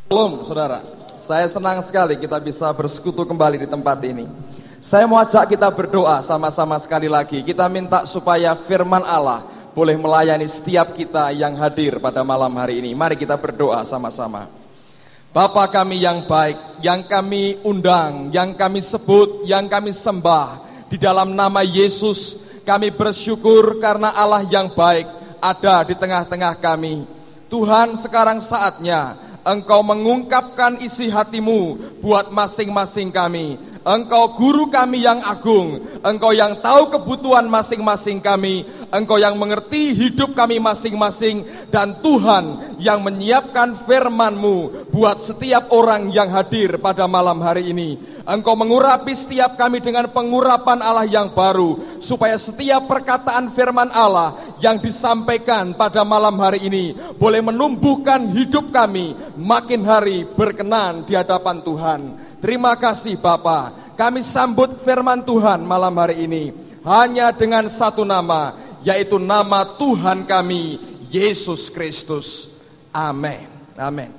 Shalom saudara, saya senang sekali kita bisa bersekutu kembali di tempat ini. Saya mau ajak kita berdoa sama-sama sekali lagi. Kita minta supaya firman Allah boleh melayani setiap kita yang hadir pada malam hari ini. Mari kita berdoa sama-sama. Bapa kami yang baik, yang kami undang, yang kami sebut, yang kami sembah, di dalam nama Yesus kami bersyukur karena Allah yang baik ada di tengah-tengah kami. Tuhan, sekarang saatnya Engkau mengungkapkan isi hatimu buat masing-masing kami. Engkau guru kami yang agung, Engkau yang tahu kebutuhan masing-masing kami, Engkau yang mengerti hidup kami masing-masing, dan Tuhan yang menyiapkan firman-Mu buat setiap orang yang hadir pada malam hari ini. Engkau mengurapi setiap kami dengan pengurapan Allah yang baru, supaya setiap perkataan firman Allah yang disampaikan pada malam hari ini boleh menumbuhkan hidup kami makin hari berkenan di hadapan Tuhan. Terima kasih Bapa. Kami sambut firman Tuhan malam hari ini hanya dengan satu nama, yaitu nama Tuhan kami, Yesus Kristus. Amin. Amin.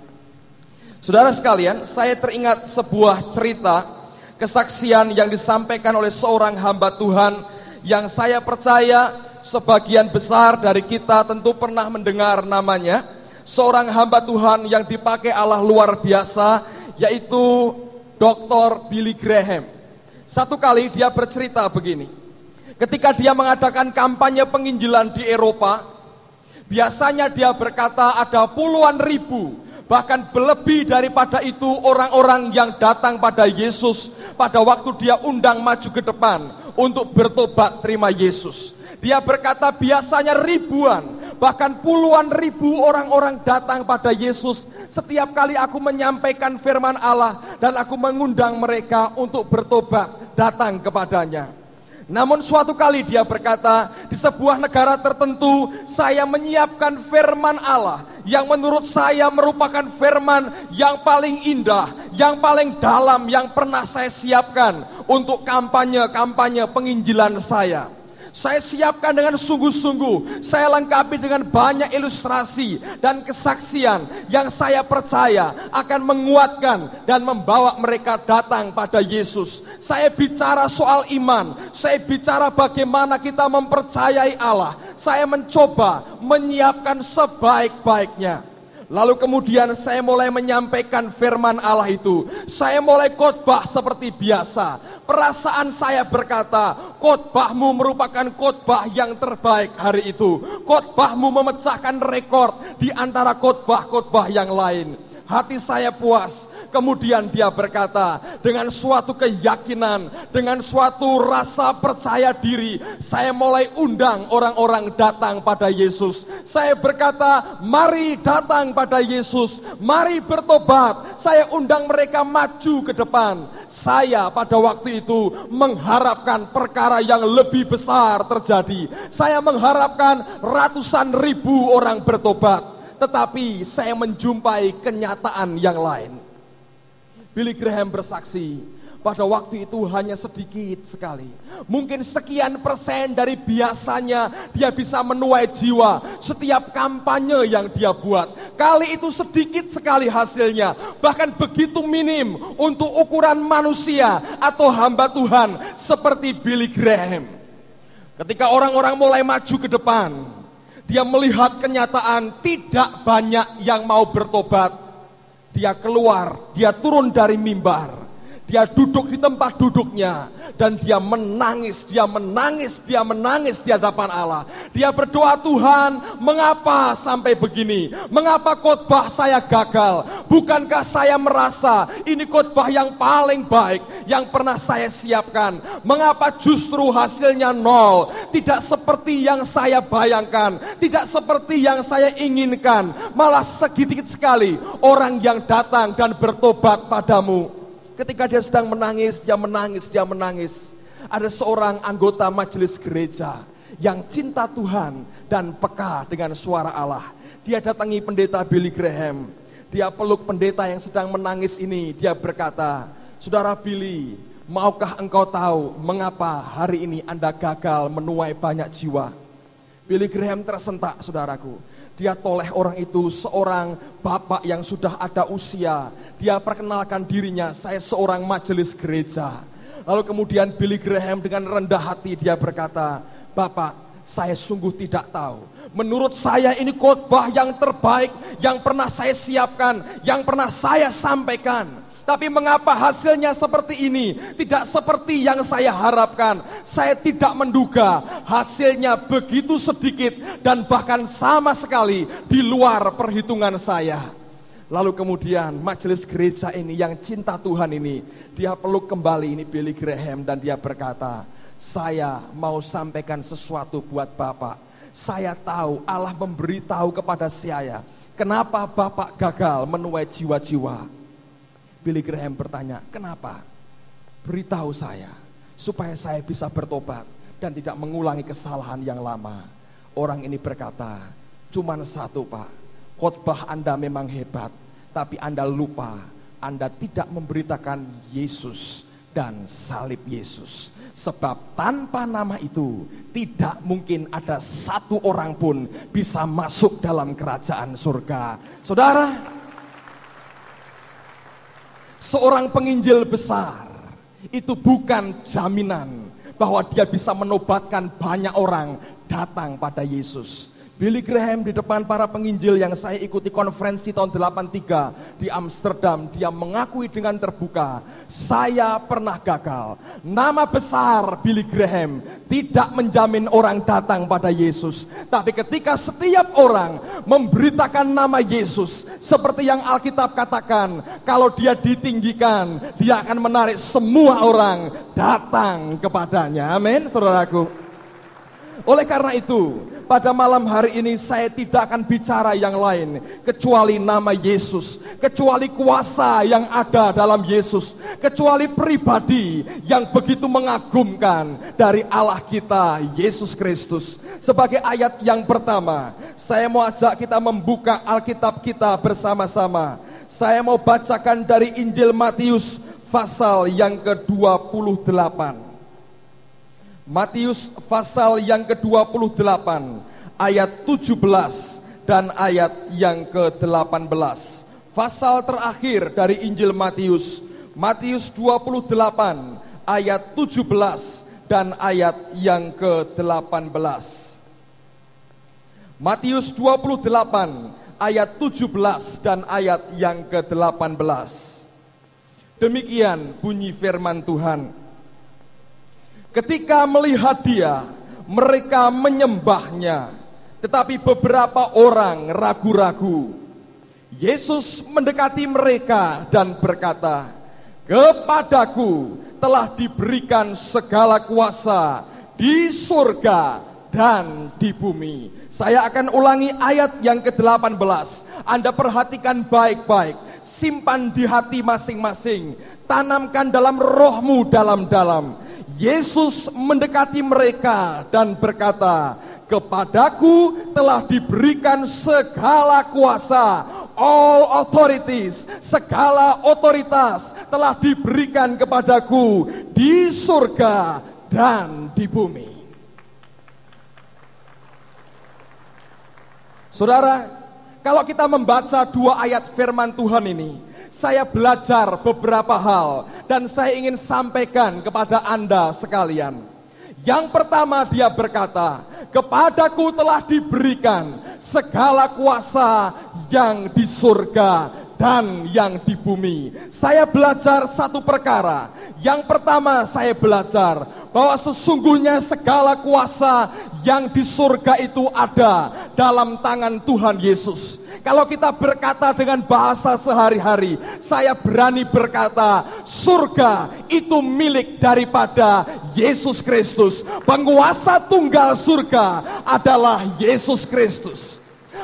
Saudara sekalian, saya teringat sebuah cerita kesaksian yang disampaikan oleh seorang hamba Tuhan yang saya percaya sebagian besar dari kita tentu pernah mendengar namanya. Seorang hamba Tuhan yang dipakai Allah luar biasa, yaitu Dr. Billy Graham. Satu kali dia bercerita begini. Ketika dia mengadakan kampanye penginjilan di Eropa, biasanya dia berkata ada puluhan ribu, bahkan lebih daripada itu orang-orang yang datang pada Yesus pada waktu dia undang maju ke depan untuk bertobat terima Yesus. Dia berkata biasanya ribuan, bahkan puluhan ribu orang-orang datang pada Yesus setiap kali aku menyampaikan firman Allah dan aku mengundang mereka untuk bertobat datang kepadanya. Namun suatu kali dia berkata, di sebuah negara tertentu saya menyiapkan firman Allah yang menurut saya merupakan firman yang paling indah, yang paling dalam yang pernah saya siapkan untuk kampanye penginjilan saya. Saya siapkan dengan sungguh-sungguh, saya lengkapi dengan banyak ilustrasi dan kesaksian yang saya percaya akan menguatkan dan membawa mereka datang pada Yesus. Saya bicara soal iman, saya bicara bagaimana kita mempercayai Allah. Saya mencoba menyiapkan sebaik-baiknya. Lalu kemudian saya mulai menyampaikan firman Allah itu. Saya mulai khotbah seperti biasa. Perasaan saya berkata, khotbahmu merupakan khotbah yang terbaik hari itu. Khotbahmu memecahkan rekor di antara khotbah-khotbah yang lain. Hati saya puas. Kemudian dia berkata, dengan suatu keyakinan, dengan suatu rasa percaya diri, saya mulai undang orang-orang datang pada Yesus. Saya berkata, mari datang pada Yesus, mari bertobat. Saya undang mereka maju ke depan. Saya pada waktu itu mengharapkan perkara yang lebih besar terjadi. Saya mengharapkan ratusan ribu orang bertobat. Tetapi saya menjumpai kenyataan yang lain. Billy Graham bersaksi, pada waktu itu hanya sedikit sekali. Mungkin sekian persen dari biasanya dia bisa menuai jiwa setiap kampanye yang dia buat. Kali itu sedikit sekali hasilnya, bahkan begitu minim untuk ukuran manusia atau hamba Tuhan seperti Billy Graham. Ketika orang-orang mulai maju ke depan, dia melihat kenyataan tidak banyak yang mau bertobat. Dia keluar, dia turun dari mimbar, dia duduk di tempat duduknya, dan dia menangis di hadapan Allah. Dia berdoa, Tuhan, mengapa sampai begini? Mengapa khotbah saya gagal? Bukankah saya merasa ini khotbah yang paling baik yang pernah saya siapkan? Mengapa justru hasilnya nol? Tidak seperti yang saya bayangkan, tidak seperti yang saya inginkan. Malah sedikit sekali orang yang datang dan bertobat padamu. Ketika dia sedang menangis, dia menangis. Ada seorang anggota majelis gereja yang cinta Tuhan dan peka dengan suara Allah. Dia datangi pendeta Billy Graham. Dia peluk pendeta yang sedang menangis ini. Dia berkata, Saudara Billy, maukah engkau tahu mengapa hari ini Anda gagal menuai banyak jiwa? Billy Graham tersentak, saudaraku. Dia toleh orang itu seorang bapak yang sudah ada usia. Dia perkenalkan dirinya, saya seorang majelis gereja. Lalu kemudian Billy Graham dengan rendah hati dia berkata, Bapak, saya sungguh tidak tahu. Menurut saya ini khotbah yang terbaik yang pernah saya siapkan, yang pernah saya sampaikan. Tapi mengapa hasilnya seperti ini? Tidak seperti yang saya harapkan. Saya tidak menduga hasilnya begitu sedikit dan bahkan sama sekali di luar perhitungan saya. Lalu kemudian majelis gereja ini yang cinta Tuhan ini, dia peluk kembali ini Billy Graham dan dia berkata, saya mau sampaikan sesuatu buat Bapak. Saya tahu Allah memberitahu kepada saya, kenapa Bapak gagal menuai jiwa-jiwa. Billy Graham bertanya, kenapa? Beritahu saya, supaya saya bisa bertobat dan tidak mengulangi kesalahan yang lama. Orang ini berkata, cuman satu Pak, khotbah Anda memang hebat, tapi Anda lupa, Anda tidak memberitakan Yesus dan salib Yesus. Sebab tanpa nama itu, tidak mungkin ada satu orang pun bisa masuk dalam kerajaan surga. Saudara, seorang penginjil besar itu bukan jaminan bahwa dia bisa menobatkan banyak orang datang pada Yesus. Billy Graham di depan para penginjil yang saya ikuti konferensi tahun 83 di Amsterdam, dia mengakui dengan terbuka, saya pernah gagal. Nama besar Billy Graham tidak menjamin orang datang pada Yesus. Tapi ketika setiap orang memberitakan nama Yesus, seperti yang Alkitab katakan, kalau dia ditinggikan, dia akan menarik semua orang datang kepadanya. Amin, saudaraku. Oleh karena itu, pada malam hari ini saya tidak akan bicara yang lain kecuali nama Yesus, kecuali kuasa yang ada dalam Yesus, kecuali pribadi yang begitu mengagumkan dari Allah kita, Yesus Kristus. Sebagai ayat yang pertama, saya mau ajak kita membuka Alkitab kita bersama-sama. Saya mau bacakan dari Injil Matius pasal yang ke-28. Matius pasal yang ke-28 ayat 17 dan ayat yang ke-18. Pasal terakhir dari Injil Matius, Matius 28 ayat 17 dan ayat yang ke-18. Matius 28 ayat 17 dan ayat yang ke-18. Demikian bunyi firman Tuhan. Ketika melihat dia, mereka menyembahnya, tetapi beberapa orang ragu-ragu. Yesus mendekati mereka dan berkata, kepadaku telah diberikan segala kuasa di surga dan di bumi. Saya akan ulangi ayat yang ke-18. Anda perhatikan baik-baik, simpan di hati masing-masing, tanamkan dalam rohmu dalam-dalam. Yesus mendekati mereka dan berkata, kepadaku telah diberikan segala kuasa, all authorities, segala otoritas telah diberikan kepadaku di surga dan di bumi. Saudara, kalau kita membaca dua ayat firman Tuhan ini, saya belajar beberapa hal dan saya ingin sampaikan kepada Anda sekalian. Yang pertama dia berkata, kepadaku telah diberikan segala kuasa yang di surga dan yang di bumi. Saya belajar satu perkara. Yang pertama saya belajar bahwa sesungguhnya segala kuasa yang di surga itu ada dalam tangan Tuhan Yesus. Kalau kita berkata dengan bahasa sehari-hari, saya berani berkata, surga itu milik daripada Yesus Kristus. Penguasa tunggal surga adalah Yesus Kristus.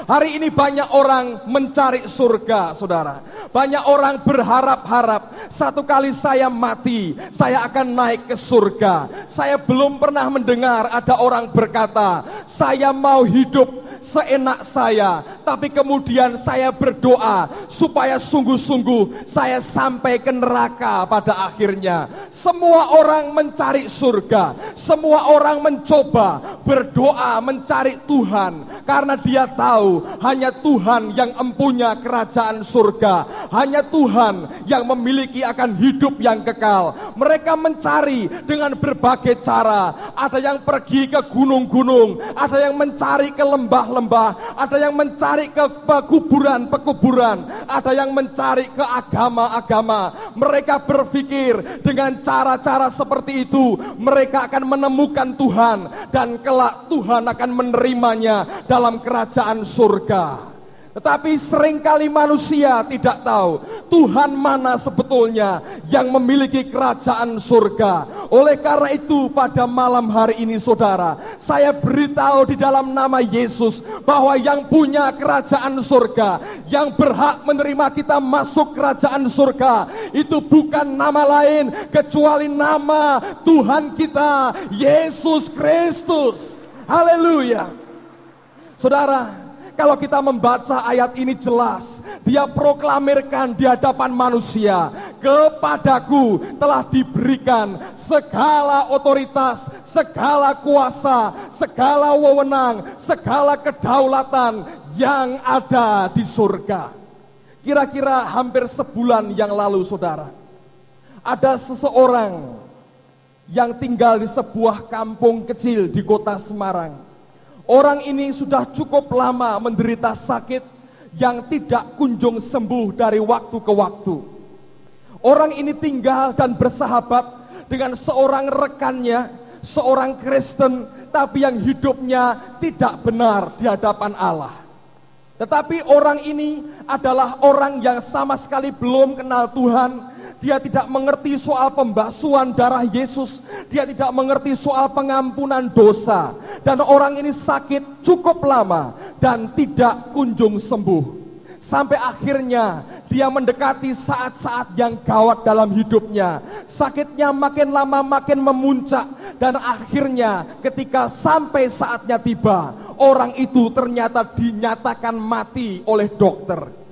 Hari ini banyak orang mencari surga, saudara. Banyak orang berharap-harap, satu kali saya mati, saya akan naik ke surga. Saya belum pernah mendengar ada orang berkata, saya mau hidup seenak saya, tapi kemudian saya berdoa supaya sungguh-sungguh saya sampai ke neraka pada akhirnya. Semua orang mencari surga, semua orang mencoba berdoa mencari Tuhan. Karena dia tahu hanya Tuhan yang empunya kerajaan surga. Hanya Tuhan yang memiliki akan hidup yang kekal. Mereka mencari dengan berbagai cara. Ada yang pergi ke gunung-gunung, ada yang mencari ke lembah-lembah, ada yang mencari ke pekuburan-pekuburan, ada yang mencari ke agama-agama. Mereka berpikir dengan cara-cara seperti itu mereka akan menemukan Tuhan, dan kelak Tuhan akan menerimanya dalam kerajaan surga. Tetapi seringkali manusia tidak tahu Tuhan mana sebetulnya yang memiliki kerajaan surga. Oleh karena itu pada malam hari ini saudara, saya beritahu di dalam nama Yesus bahwa yang punya kerajaan surga, yang berhak menerima kita masuk kerajaan surga, itu bukan nama lain kecuali nama Tuhan kita, Yesus Kristus. Haleluya. Saudara, kalau kita membaca ayat ini jelas, dia proklamirkan di hadapan manusia, kepadaku telah diberikan segala otoritas, segala kuasa, segala wewenang, segala kedaulatan yang ada di surga. Kira-kira hampir sebulan yang lalu saudara, ada seseorang yang tinggal di sebuah kampung kecil di kota Semarang. Orang ini sudah cukup lama menderita sakit yang tidak kunjung sembuh dari waktu ke waktu. Orang ini tinggal dan bersahabat dengan seorang rekannya, seorang Kristen, tapi yang hidupnya tidak benar di hadapan Allah. Tetapi orang ini adalah orang yang sama sekali belum kenal Tuhan. Dia tidak mengerti soal pembasuhan darah Yesus. Dia tidak mengerti soal pengampunan dosa. Dan orang ini sakit cukup lama dan tidak kunjung sembuh. Sampai akhirnya dia mendekati saat-saat yang gawat dalam hidupnya. Sakitnya makin lama makin memuncak. Dan akhirnya ketika sampai saatnya tiba, orang itu ternyata dinyatakan mati oleh dokter.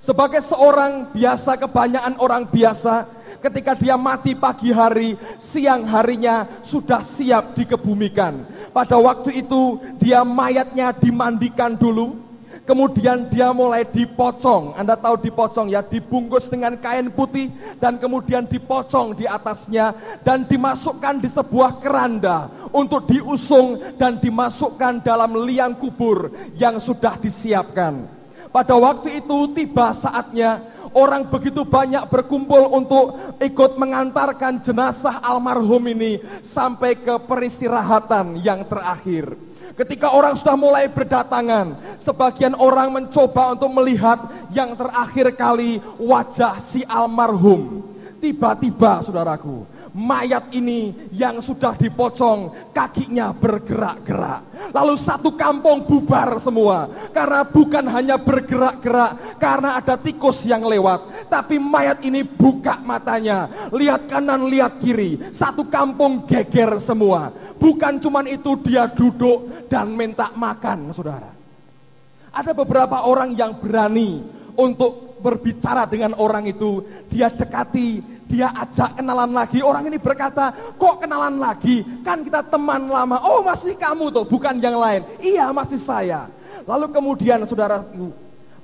Sebagai seorang biasa, kebanyakan orang biasa, ketika dia mati pagi hari, siang harinya sudah siap dikebumikan. Pada waktu itu dia mayatnya dimandikan dulu, kemudian dia mulai dipocong. Anda tahu dipocong ya, dibungkus dengan kain putih dan kemudian dipocong di atasnya dan dimasukkan di sebuah keranda untuk diusung dan dimasukkan dalam liang kubur yang sudah disiapkan. Pada waktu itu tiba saatnya, orang begitu banyak berkumpul untuk ikut mengantarkan jenazah almarhum ini sampai ke peristirahatan yang terakhir. Ketika orang sudah mulai berdatangan, sebagian orang mencoba untuk melihat yang terakhir kali wajah si almarhum. Tiba-tiba saudaraku, mayat ini yang sudah dipocong, kakinya bergerak-gerak. Lalu satu kampung bubar semua. Karena bukan hanya bergerak-gerak karena ada tikus yang lewat, tapi mayat ini buka matanya, lihat kanan, lihat kiri. Satu kampung geger semua. Bukan cuman itu, dia duduk dan minta makan, saudara. Ada beberapa orang yang berani untuk berbicara dengan orang itu. Dia dekati, dia ajak kenalan lagi. Orang ini berkata, kok kenalan lagi? Kan kita teman lama. Oh, masih kamu tuh, bukan yang lain. Iya, masih saya. Lalu kemudian saudara,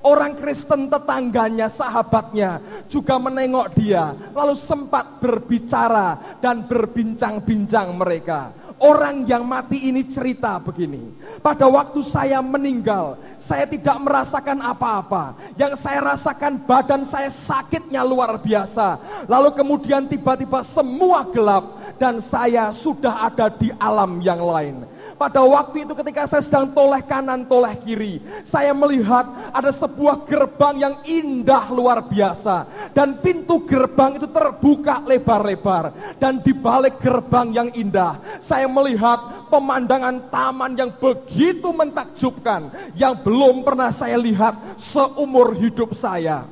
orang Kristen tetangganya, sahabatnya juga menengok dia. Lalu sempat berbicara dan berbincang-bincang mereka. Orang yang mati ini cerita begini, pada waktu saya meninggal, saya tidak merasakan apa-apa. Yang saya rasakan, badan saya sakitnya luar biasa. Lalu kemudian tiba-tiba semua gelap dan saya sudah ada di alam yang lain. Pada waktu itu ketika saya sedang toleh kanan, toleh kiri, saya melihat ada sebuah gerbang yang indah luar biasa. Dan pintu gerbang itu terbuka lebar-lebar. Dan di balik gerbang yang indah, saya melihat pemandangan taman yang begitu mentakjubkan, yang belum pernah saya lihat seumur hidup saya.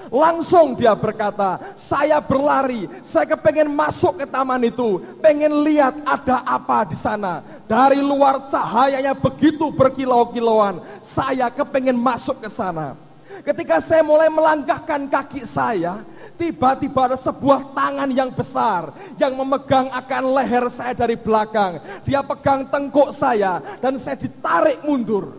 Langsung dia berkata, saya berlari, saya kepengen masuk ke taman itu, pengen lihat ada apa di sana. Dari luar cahayanya begitu berkilau-kilauan, saya kepengen masuk ke sana. Ketika saya mulai melangkahkan kaki saya, tiba-tiba ada sebuah tangan yang besar yang memegang akan leher saya dari belakang. Dia pegang tengkuk saya dan saya ditarik mundur.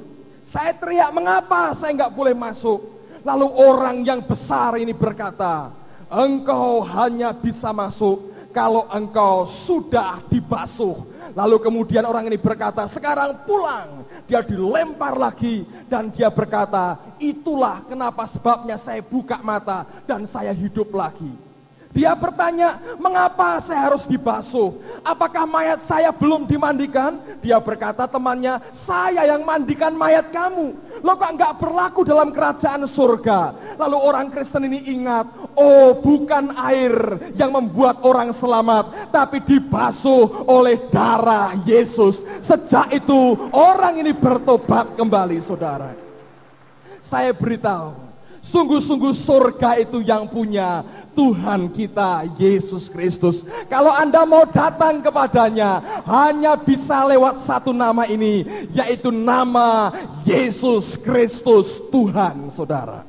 Saya teriak, mengapa saya nggak boleh masuk? Lalu orang yang besar ini berkata, engkau hanya bisa masuk kalau engkau sudah dibasuh. Lalu kemudian orang ini berkata, sekarang pulang. Dia dilempar lagi dan dia berkata, itulah kenapa sebabnya saya buka mata dan saya hidup lagi. Dia bertanya, mengapa saya harus dibasuh? Apakah mayat saya belum dimandikan? Dia berkata temannya, saya yang mandikan mayat kamu. Lo kok nggak berlaku dalam kerajaan surga? Lalu orang Kristen ini ingat, oh bukan air yang membuat orang selamat, tapi dibasuh oleh darah Yesus. Sejak itu orang ini bertobat kembali, saudara. Saya beritahu, sungguh-sungguh surga itu yang punya Tuhan kita Yesus Kristus. Kalau Anda mau datang kepadanya, hanya bisa lewat satu nama ini, yaitu nama Yesus Kristus Tuhan, saudara.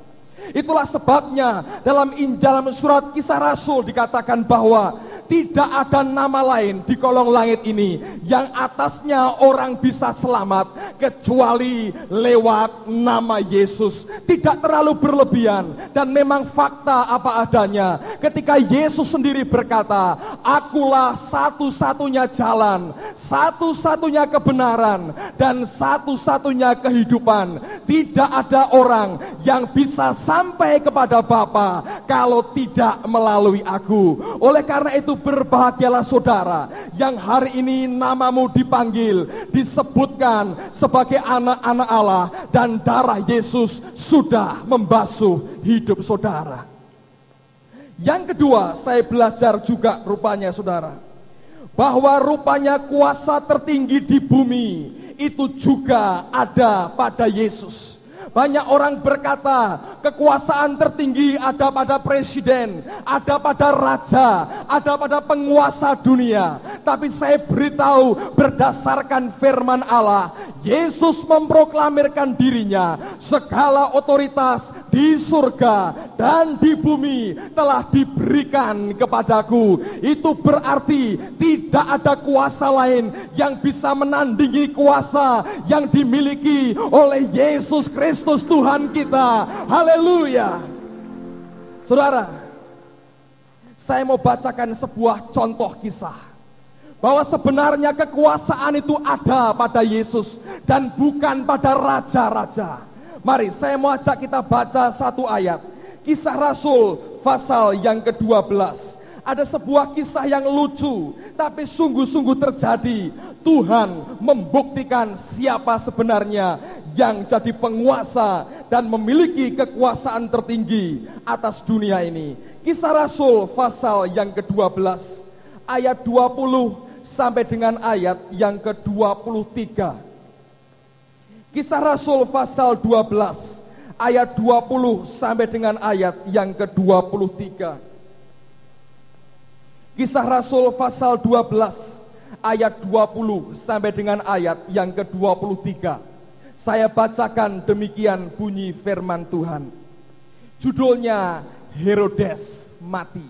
Itulah sebabnya dalam Injil surat Kisah Rasul dikatakan bahwa tidak ada nama lain di kolong langit ini yang atasnya orang bisa selamat kecuali lewat nama Yesus. Tidak terlalu berlebihan dan memang fakta apa adanya. Ketika Yesus sendiri berkata, akulah satu-satunya jalan, satu-satunya kebenaran, dan satu-satunya kehidupan. Tidak ada orang yang bisa sampai kepada Bapa kalau tidak melalui aku. Oleh karena itu berbahagialah saudara yang hari ini namamu dipanggil, disebutkan sebagai anak-anak Allah, dan darah Yesus sudah membasuh hidup saudara. Yang kedua, saya belajar juga rupanya saudara, bahwa rupanya kuasa tertinggi di bumi itu juga ada pada Yesus. Banyak orang berkata kekuasaan tertinggi ada pada presiden, ada pada raja, ada pada penguasa dunia. Tapi saya beritahu berdasarkan firman Allah, Yesus memproklamirkan dirinya, segala otoritas di surga dan di bumi telah diberikan kepadaku. Itu berarti tidak ada kuasa lain yang bisa menandingi kuasa yang dimiliki oleh Yesus Kristus Tuhan kita. Haleluya. Saudara, saya mau bacakan sebuah contoh kisah bahwa sebenarnya kekuasaan itu ada pada Yesus dan bukan pada raja-raja. Mari saya mau ajak kita baca satu ayat, Kisah Rasul pasal yang ke-12. Ada sebuah kisah yang lucu, tapi sungguh-sungguh terjadi. Tuhan membuktikan siapa sebenarnya yang jadi penguasa dan memiliki kekuasaan tertinggi atas dunia ini. Kisah Rasul pasal yang ke-12 ayat 20 sampai dengan ayat yang ke-23. Kisah Rasul pasal 12 ayat 20 sampai dengan ayat yang ke-23. Kisah Rasul pasal 12 ayat 20 sampai dengan ayat yang ke-23. Saya bacakan demikian bunyi firman Tuhan. Judulnya Herodes mati.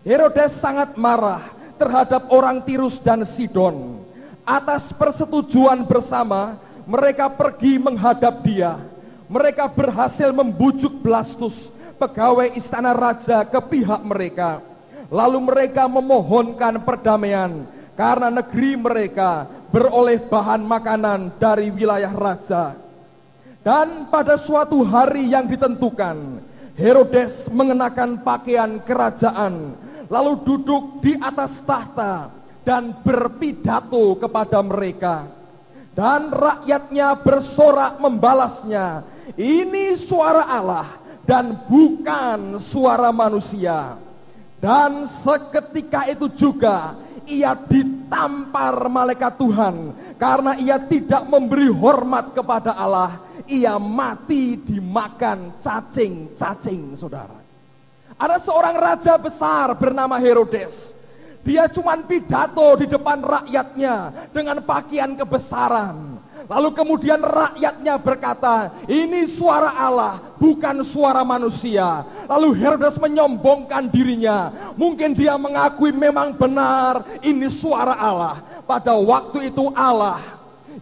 Herodes sangat marah terhadap orang Tirus dan Sidon. Atas persetujuan bersama, mereka pergi menghadap dia. Mereka berhasil membujuk Blastus, pegawai istana raja, ke pihak mereka. Lalu mereka memohonkan perdamaian karena negeri mereka beroleh bahan makanan dari wilayah raja. Dan pada suatu hari yang ditentukan, Herodes mengenakan pakaian kerajaan, lalu duduk di atas tahta dan berpidato kepada mereka. Dan rakyatnya bersorak membalasnya, ini suara Allah dan bukan suara manusia. Dan seketika itu juga ia ditampar malaikat Tuhan karena ia tidak memberi hormat kepada Allah. Ia mati dimakan cacing-cacing, saudara. Ada seorang raja besar bernama Herodes. Dia cuma pidato di depan rakyatnya dengan pakaian kebesaran. Lalu kemudian rakyatnya berkata, ini suara Allah, bukan suara manusia. Lalu Herodes menyombongkan dirinya. Mungkin dia mengakui memang benar ini suara Allah. Pada waktu itu Allah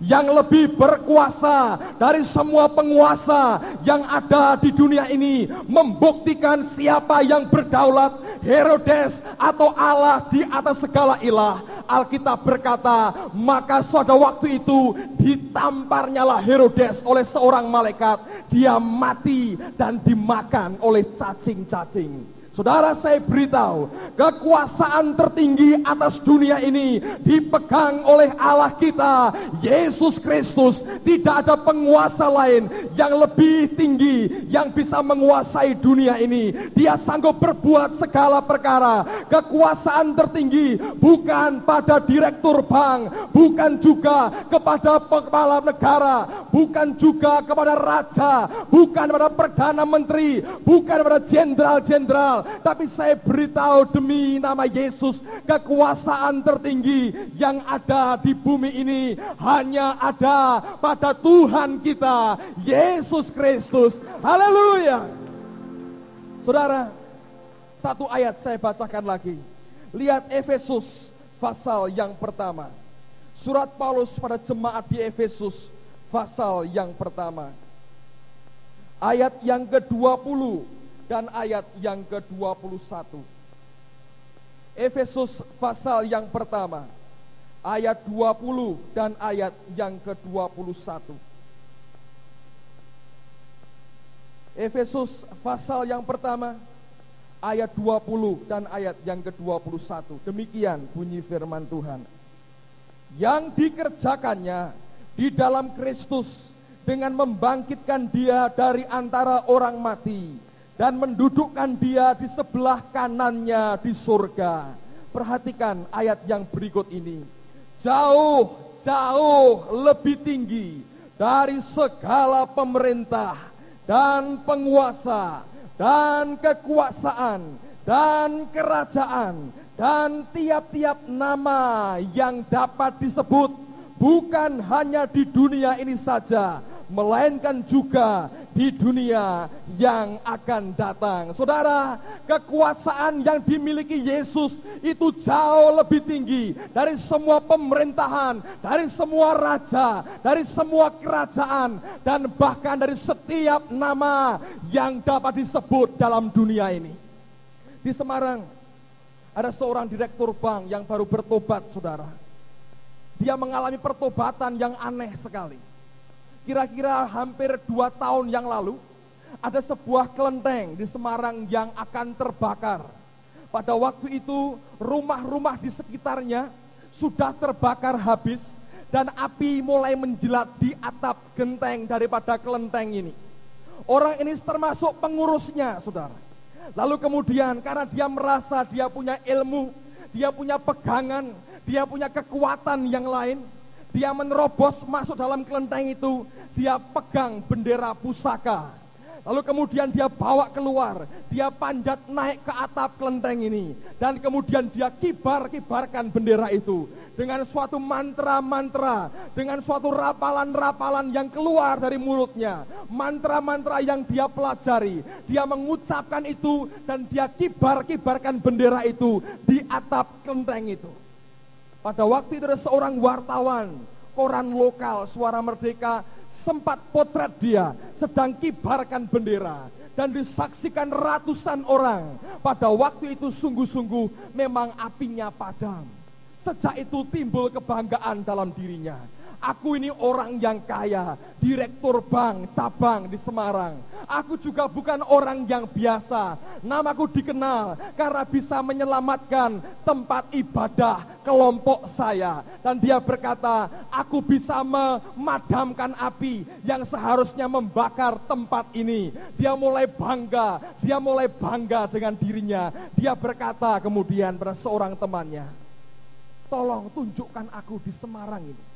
yang lebih berkuasa dari semua penguasa yang ada di dunia ini, membuktikan siapa yang berdaulat, Herodes atau Allah di atas segala ilah. Alkitab berkata, maka pada waktu itu ditamparnyalah Herodes oleh seorang malaikat, dia mati dan dimakan oleh cacing-cacing. Saudara, saya beritahu, kekuasaan tertinggi atas dunia ini dipegang oleh Allah kita, Yesus Kristus. Tidak ada penguasa lain yang lebih tinggi yang bisa menguasai dunia ini. Dia sanggup berbuat segala perkara. Kekuasaan tertinggi bukan pada direktur bank, bukan juga kepada kepala negara, bukan juga kepada raja, bukan kepada perdana menteri, bukan kepada jenderal-jenderal. Tapi saya beritahu demi nama Yesus, kekuasaan tertinggi yang ada di bumi ini hanya ada pada Tuhan kita, Yesus Kristus. Haleluya. Saudara, satu ayat saya bacakan lagi. Lihat Efesus pasal yang pertama. Surat Paulus pada jemaat di Efesus pasal yang pertama. Ayat yang ke-20 dan ayat yang ke-21. Efesus pasal yang pertama, ayat 20 dan ayat yang ke-21. Efesus pasal yang pertama, ayat 20 dan ayat yang ke-21. Demikian bunyi firman Tuhan. Yang dikerjakannya di dalam Kristus dengan membangkitkan dia dari antara orang mati dan mendudukkan dia di sebelah kanannya di surga. Perhatikan ayat yang berikut ini. Jauh lebih tinggi dari segala pemerintah dan penguasa dan kekuasaan dan kerajaan dan tiap-tiap nama yang dapat disebut, bukan hanya di dunia ini saja, melainkan juga di dunia yang akan datang. Saudara, kekuasaan yang dimiliki Yesus itu jauh lebih tinggi dari semua pemerintahan, dari semua raja, dari semua kerajaan, dan bahkan dari setiap nama yang dapat disebut dalam dunia ini. Di Semarang ada seorang direktur bank yang baru bertobat, saudara. Dia mengalami pertobatan yang aneh sekali. Kira-kira hampir 2 tahun yang lalu, ada sebuah kelenteng di Semarang yang akan terbakar. Pada waktu itu, rumah-rumah di sekitarnya sudah terbakar habis, dan api mulai menjilat di atap genteng daripada kelenteng ini. Orang ini termasuk pengurusnya, saudara. Lalu kemudian, karena dia merasa dia punya ilmu, dia punya pegangan, dia punya kekuatan yang lain, dia menerobos masuk dalam kelenteng itu, dia pegang bendera pusaka. Lalu kemudian dia bawa keluar, dia panjat naik ke atap kelenteng ini, dan kemudian dia kibarkan bendera itu dengan suatu mantra-mantra, dengan suatu rapalan-rapalan yang keluar dari mulutnya, mantra-mantra yang dia pelajari. Dia mengucapkan itu dan dia kibarkan bendera itu di atap kelenteng itu. Pada waktu itu ada seorang wartawan koran lokal Suara Merdeka sempat potret dia sedang kibarkan bendera dan disaksikan ratusan orang. Pada waktu itu sungguh-sungguh memang apinya padam. Sejak itu timbul kebanggaan dalam dirinya. Aku ini orang yang kaya, direktur bank cabang di Semarang. Aku juga bukan orang yang biasa. Namaku dikenal karena bisa menyelamatkan tempat ibadah kelompok saya. Dan dia berkata, aku bisa memadamkan api yang seharusnya membakar tempat ini. Dia mulai bangga dengan dirinya. Dia berkata kemudian pada seorang temannya, tolong tunjukkan aku di Semarang ini.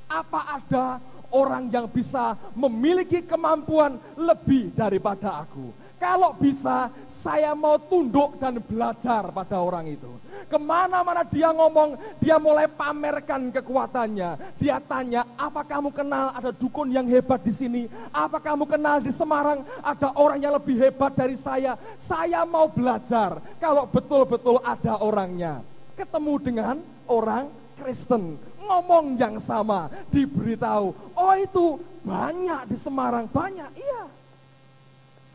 Apa ada orang yang bisa memiliki kemampuan lebih daripada aku? Kalau bisa, saya mau tunduk dan belajar pada orang itu. Kemana-mana dia ngomong, dia mulai pamerkan kekuatannya. Dia tanya, apa kamu kenal ada dukun yang hebat di sini? Apa kamu kenal di Semarang ada orang yang lebih hebat dari saya? Saya mau belajar kalau betul-betul ada orangnya. Ketemu dengan orang Kristen, ngomong yang sama, diberitahu, oh itu banyak di Semarang, banyak, iya.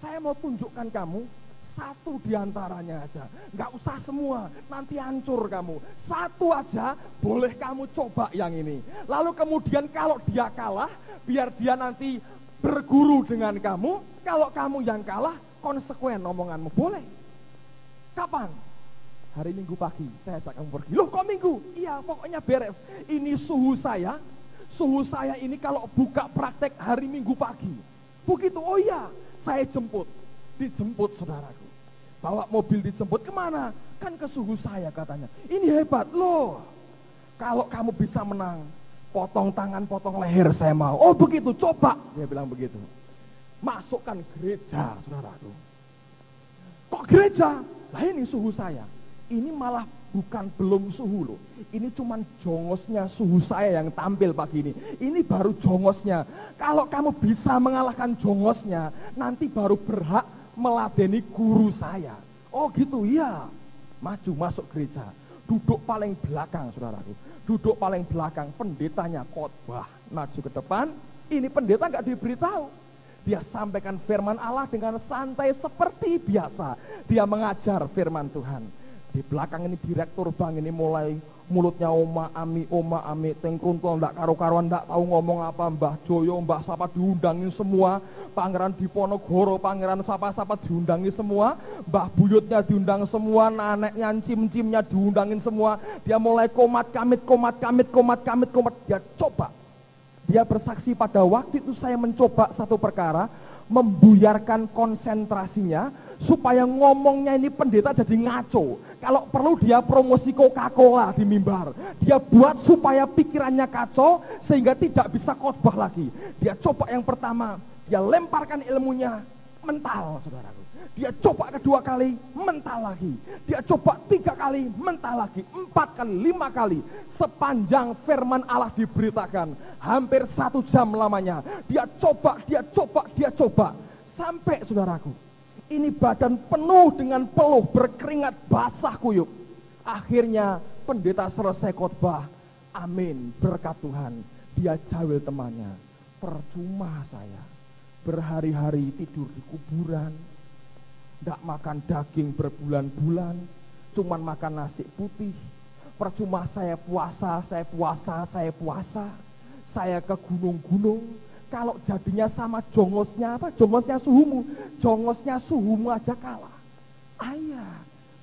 Saya mau tunjukkan kamu satu diantaranya aja, nggak usah semua, nanti hancur kamu. Satu aja, boleh kamu coba yang ini. Lalu kemudian kalau dia kalah, biar dia nanti berguru dengan kamu. Kalau kamu yang kalah, konsekuen omonganmu, boleh. Kapan? Hari Minggu pagi, saya ajak kamu pergi. Loh kok Minggu? Iya, pokoknya beres. Ini suhu saya ini kalau buka praktek hari Minggu pagi. Begitu, oh iya, saya dijemput saudaraku. Bawa mobil dijemput kemana? Kan ke suhu saya katanya. Ini hebat loh. Kalau kamu bisa menang, potong tangan, potong leher saya mau. Oh begitu, coba. Dia bilang begitu. Masukkan gereja, saudaraku. Kok gereja? Lah ini suhu saya. Ini malah bukan belum suhu loh. Ini cuman jongosnya suhu saya yang tampil pagi ini. Ini baru jongosnya. Kalau kamu bisa mengalahkan jongosnya, nanti baru berhak meladeni guru saya. Oh gitu, iya. Maju masuk gereja. Duduk paling belakang, saudaraku. Duduk paling belakang, pendetanya khotbah. Maju ke depan, ini pendeta nggak diberitahu. Dia sampaikan firman Allah dengan santai seperti biasa. Dia mengajar firman Tuhan. Di belakang ini direktur bank ini mulai mulutnya oma ami tengkruntul ndak karo-karuan, ndak tahu ngomong apa. Mbah Joyo, Mbah Sapa diundangin semua, Pangeran Diponegoro, Pangeran Sapa-sapa diundangin semua, Mbah Buyutnya diundang semua, neneknya cim-cimnya diundangin semua. Dia mulai komat kamit. Dia coba. Dia bersaksi pada waktu itu saya mencoba satu perkara, membuyarkan konsentrasinya supaya ngomongnya ini pendeta jadi ngaco. Kalau perlu dia promosi Coca-Cola di mimbar. Dia buat supaya pikirannya kacau sehingga tidak bisa khotbah lagi. Dia coba yang pertama, dia lemparkan ilmunya mental, saudaraku. Dia coba kedua kali, mental lagi. Dia coba 3 kali, mental lagi. 4 kali, 5 kali. Sepanjang firman Allah diberitakan, hampir 1 jam lamanya. Dia coba. Sampai, saudaraku, ini badan penuh dengan peluh, berkeringat basah kuyup. Akhirnya pendeta selesai khotbah. Amin, berkat Tuhan. Dia jawil temannya. Percuma saya berhari-hari tidur di kuburan, tidak makan daging berbulan-bulan, cuman makan nasi putih. Percuma saya puasa. Saya ke gunung-gunung. Kalau jadinya sama jongosnya apa? Jongosnya suhumu aja kalah. Ayah,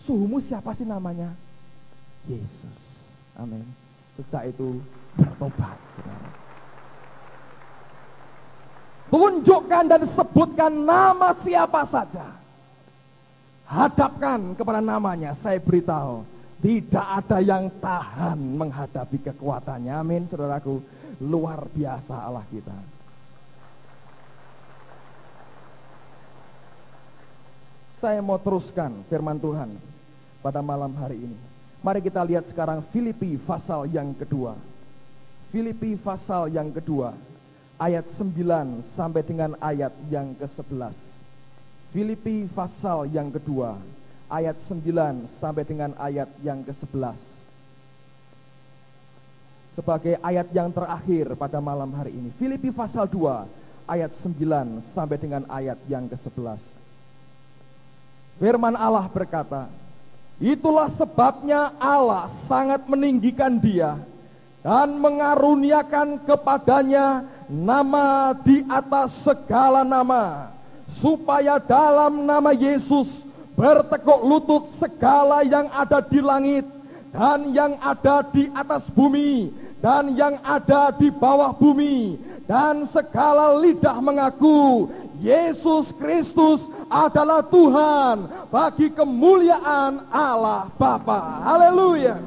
suhumu siapa sih namanya? Yesus. Amin. Sejak itu bertobat. Tunjukkan dan sebutkan nama siapa saja. Hadapkan kepada namanya. Saya beritahu, tidak ada yang tahan menghadapi kekuatannya. Amin, saudaraku. Luar biasa Allah kita. Saya mau teruskan firman Tuhan pada malam hari ini. Mari kita lihat sekarang Filipi pasal yang kedua. Filipi pasal yang kedua, ayat 9 sampai dengan ayat yang ke-11. Filipi pasal yang kedua, ayat 9 sampai dengan ayat yang ke-11. Sebagai ayat yang terakhir pada malam hari ini. Filipi pasal 2, ayat 9 sampai dengan ayat yang ke-11. Firman Allah berkata, itulah sebabnya Allah sangat meninggikan dia dan mengaruniakan kepadanya nama di atas segala nama, supaya dalam nama Yesus bertekuk lutut segala yang ada di langit dan yang ada di atas bumi dan yang ada di bawah bumi, dan segala lidah mengaku Yesus Kristus adalah Tuhan, bagi kemuliaan Allah Bapa. Haleluya.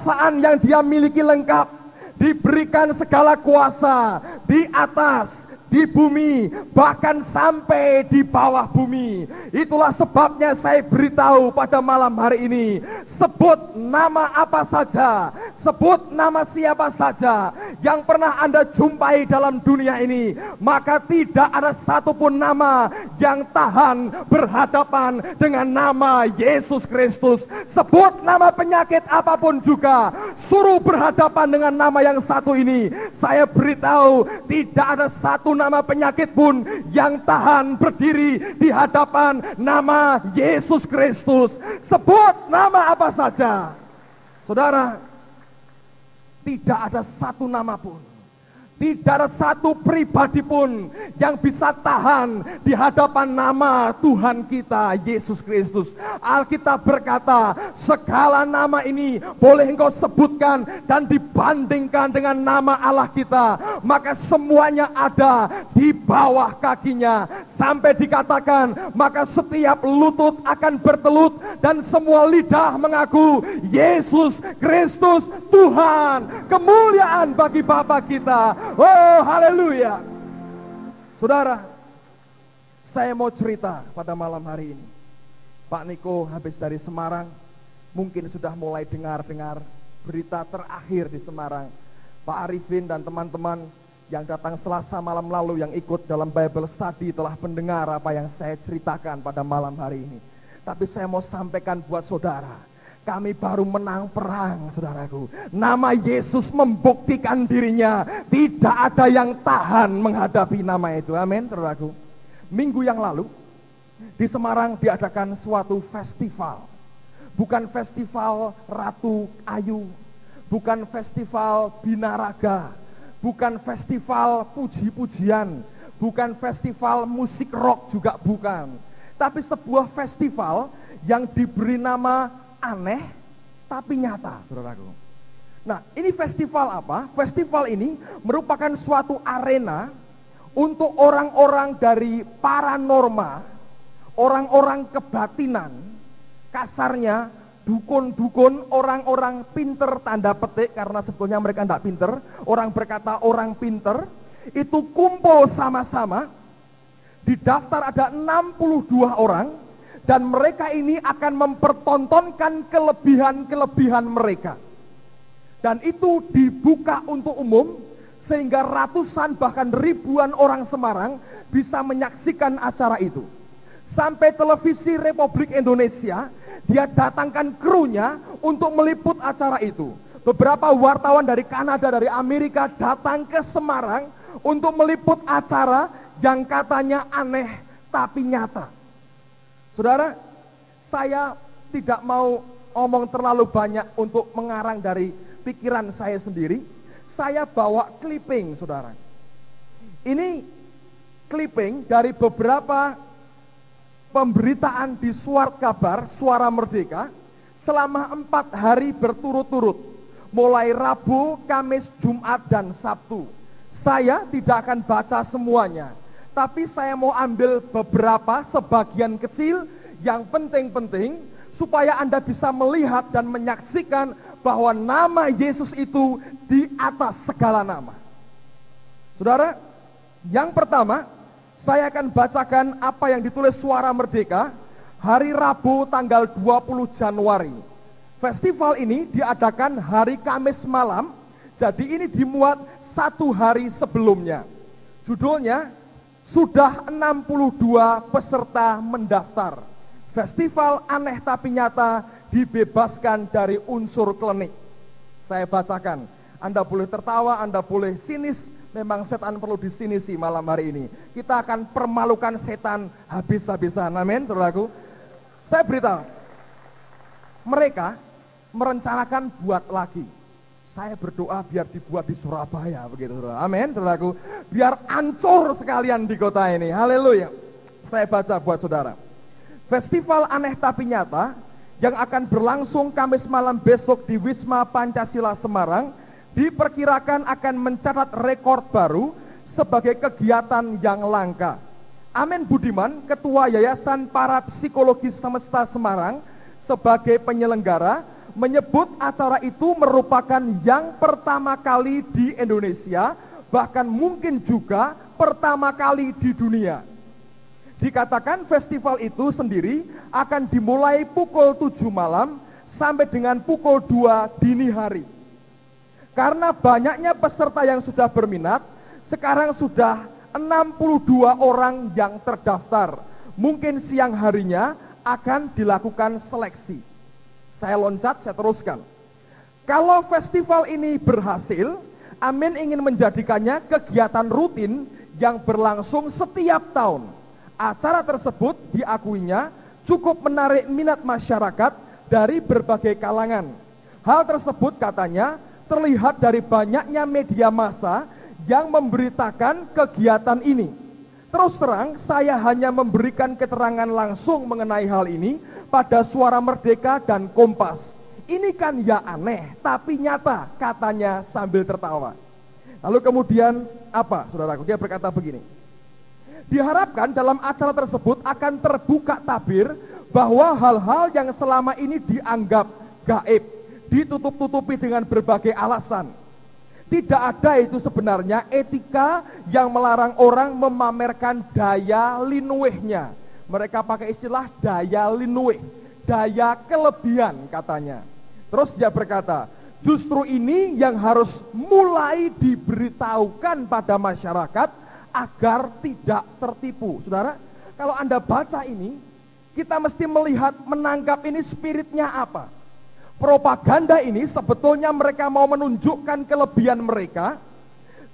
Kekuasaan yang dia miliki lengkap, diberikan segala kuasa di atas, di bumi, bahkan sampai di bawah bumi. Itulah sebabnya saya beritahu pada malam hari ini, sebut nama apa saja, Sebut nama siapa saja yang pernah Anda jumpai dalam dunia ini, maka tidak ada satupun nama yang tahan berhadapan dengan nama Yesus Kristus. Sebut nama penyakit apapun juga, suruh berhadapan dengan nama yang satu ini. Saya beritahu, tidak ada satu nama penyakit pun yang tahan berdiri di hadapan nama Yesus Kristus. Sebut nama apa saja. Saudara, tidak ada satu nama pun, tidak ada satu pribadi pun yang bisa tahan di hadapan nama Tuhan kita Yesus Kristus. Alkitab berkata, segala nama ini boleh engkau sebutkan dan dibandingkan dengan nama Allah kita, maka semuanya ada di bawah kakinya. Sampai dikatakan, maka setiap lutut akan bertelut dan semua lidah mengaku Yesus Kristus Tuhan. Kemuliaan bagi Bapa kita. Oh, haleluya. Saudara, saya mau cerita pada malam hari ini. Pak Niko habis dari Semarang, mungkin sudah mulai dengar-dengar berita terakhir di Semarang. Pak Arifin dan teman-teman yang datang Selasa malam lalu yang ikut dalam Bible Study telah mendengar apa yang saya ceritakan pada malam hari ini. Tapi saya mau sampaikan buat saudara, kami baru menang perang, saudaraku. Nama Yesus membuktikan dirinya. Tidak ada yang tahan menghadapi nama itu. Amin, saudaraku. Minggu yang lalu di Semarang diadakan suatu festival. Bukan festival Ratu Ayu, bukan festival Binaraga, bukan festival puji-pujian, bukan festival musik rock juga bukan. Tapi sebuah festival yang diberi nama aneh tapi nyata, saudaraku. Nah, ini festival apa? Festival ini merupakan suatu arena untuk orang-orang dari paranorma, orang-orang kebatinan, kasarnya dukun-dukun, orang-orang pinter tanda petik, karena sebetulnya mereka tidak pinter. Orang berkata orang pinter, itu kumpul sama-sama. Di daftar ada 62 orang, dan mereka ini akan mempertontonkan kelebihan-kelebihan mereka. Dan itu dibuka untuk umum, sehingga ratusan bahkan ribuan orang Semarang bisa menyaksikan acara itu. Sampai televisi Republik Indonesia, dia datangkan krunya untuk meliput acara itu. Beberapa wartawan dari Kanada, dari Amerika datang ke Semarang untuk meliput acara yang katanya aneh tapi nyata. Saudara, saya tidak mau ngomong terlalu banyak untuk mengarang dari pikiran saya sendiri. Saya bawa clipping, saudara. Ini clipping dari beberapa pemberitaan di Suara Kabar, Suara Merdeka, selama 4 hari berturut-turut, mulai Rabu, Kamis, Jumat, dan Sabtu. Saya tidak akan baca semuanya, tapi saya mau ambil beberapa, sebagian kecil, yang penting-penting, supaya Anda bisa melihat dan menyaksikan bahwa nama Yesus itu di atas segala nama. Saudara, yang pertama, saya akan bacakan apa yang ditulis Suara Merdeka, hari Rabu tanggal 20 Januari. Festival ini diadakan hari Kamis malam, jadi ini dimuat 1 hari sebelumnya. Judulnya, sudah 62 peserta mendaftar. Festival aneh tapi nyata dibebaskan dari unsur klinik. Saya bacakan, Anda boleh tertawa, Anda boleh sinis. Memang setan perlu disinisi malam hari ini. Kita akan permalukan setan habis-habisan. Amin, saudaraku. Saya beritahu, mereka merencanakan buat lagi. Saya berdoa biar dibuat di Surabaya, begitu, saudara. Amin, saudaraku. Biar hancur sekalian di kota ini. Haleluya. Saya baca buat saudara. Festival aneh tapi nyata yang akan berlangsung Kamis malam besok di Wisma Pancasila Semarang diperkirakan akan mencatat rekor baru sebagai kegiatan yang langka. Amen Budiman, Ketua Yayasan Parapsikologis Semesta Semarang, sebagai penyelenggara, menyebut acara itu merupakan yang pertama kali di Indonesia, bahkan mungkin juga pertama kali di dunia. Dikatakan festival itu sendiri akan dimulai pukul 7 malam sampai dengan pukul 2 dini hari. Karena banyaknya peserta yang sudah berminat, sekarang sudah 62 orang yang terdaftar. Mungkin siang harinya akan dilakukan seleksi. Saya loncat, saya teruskan. Kalau festival ini berhasil, Amin ingin menjadikannya kegiatan rutin yang berlangsung setiap tahun. Acara tersebut diakuinya cukup menarik minat masyarakat dari berbagai kalangan. Hal tersebut katanya terlihat dari banyaknya media massa yang memberitakan kegiatan ini. Terus terang, saya hanya memberikan keterangan langsung mengenai hal ini pada Suara Merdeka dan Kompas. Ini kan ya aneh, tapi nyata, katanya sambil tertawa. Lalu kemudian apa, saudaraku? Dia berkata begini. Diharapkan dalam acara tersebut akan terbuka tabir bahwa hal-hal yang selama ini dianggap gaib, ditutup-tutupi dengan berbagai alasan. Tidak ada itu sebenarnya etika yang melarang orang memamerkan daya linuihnya. Mereka pakai istilah daya linuih, daya kelebihan katanya. Terus dia berkata, justru ini yang harus mulai diberitahukan pada masyarakat agar tidak tertipu. Saudara, kalau Anda baca ini, kita mesti melihat, menangkap ini spiritnya apa. Propaganda ini sebetulnya mereka mau menunjukkan kelebihan mereka,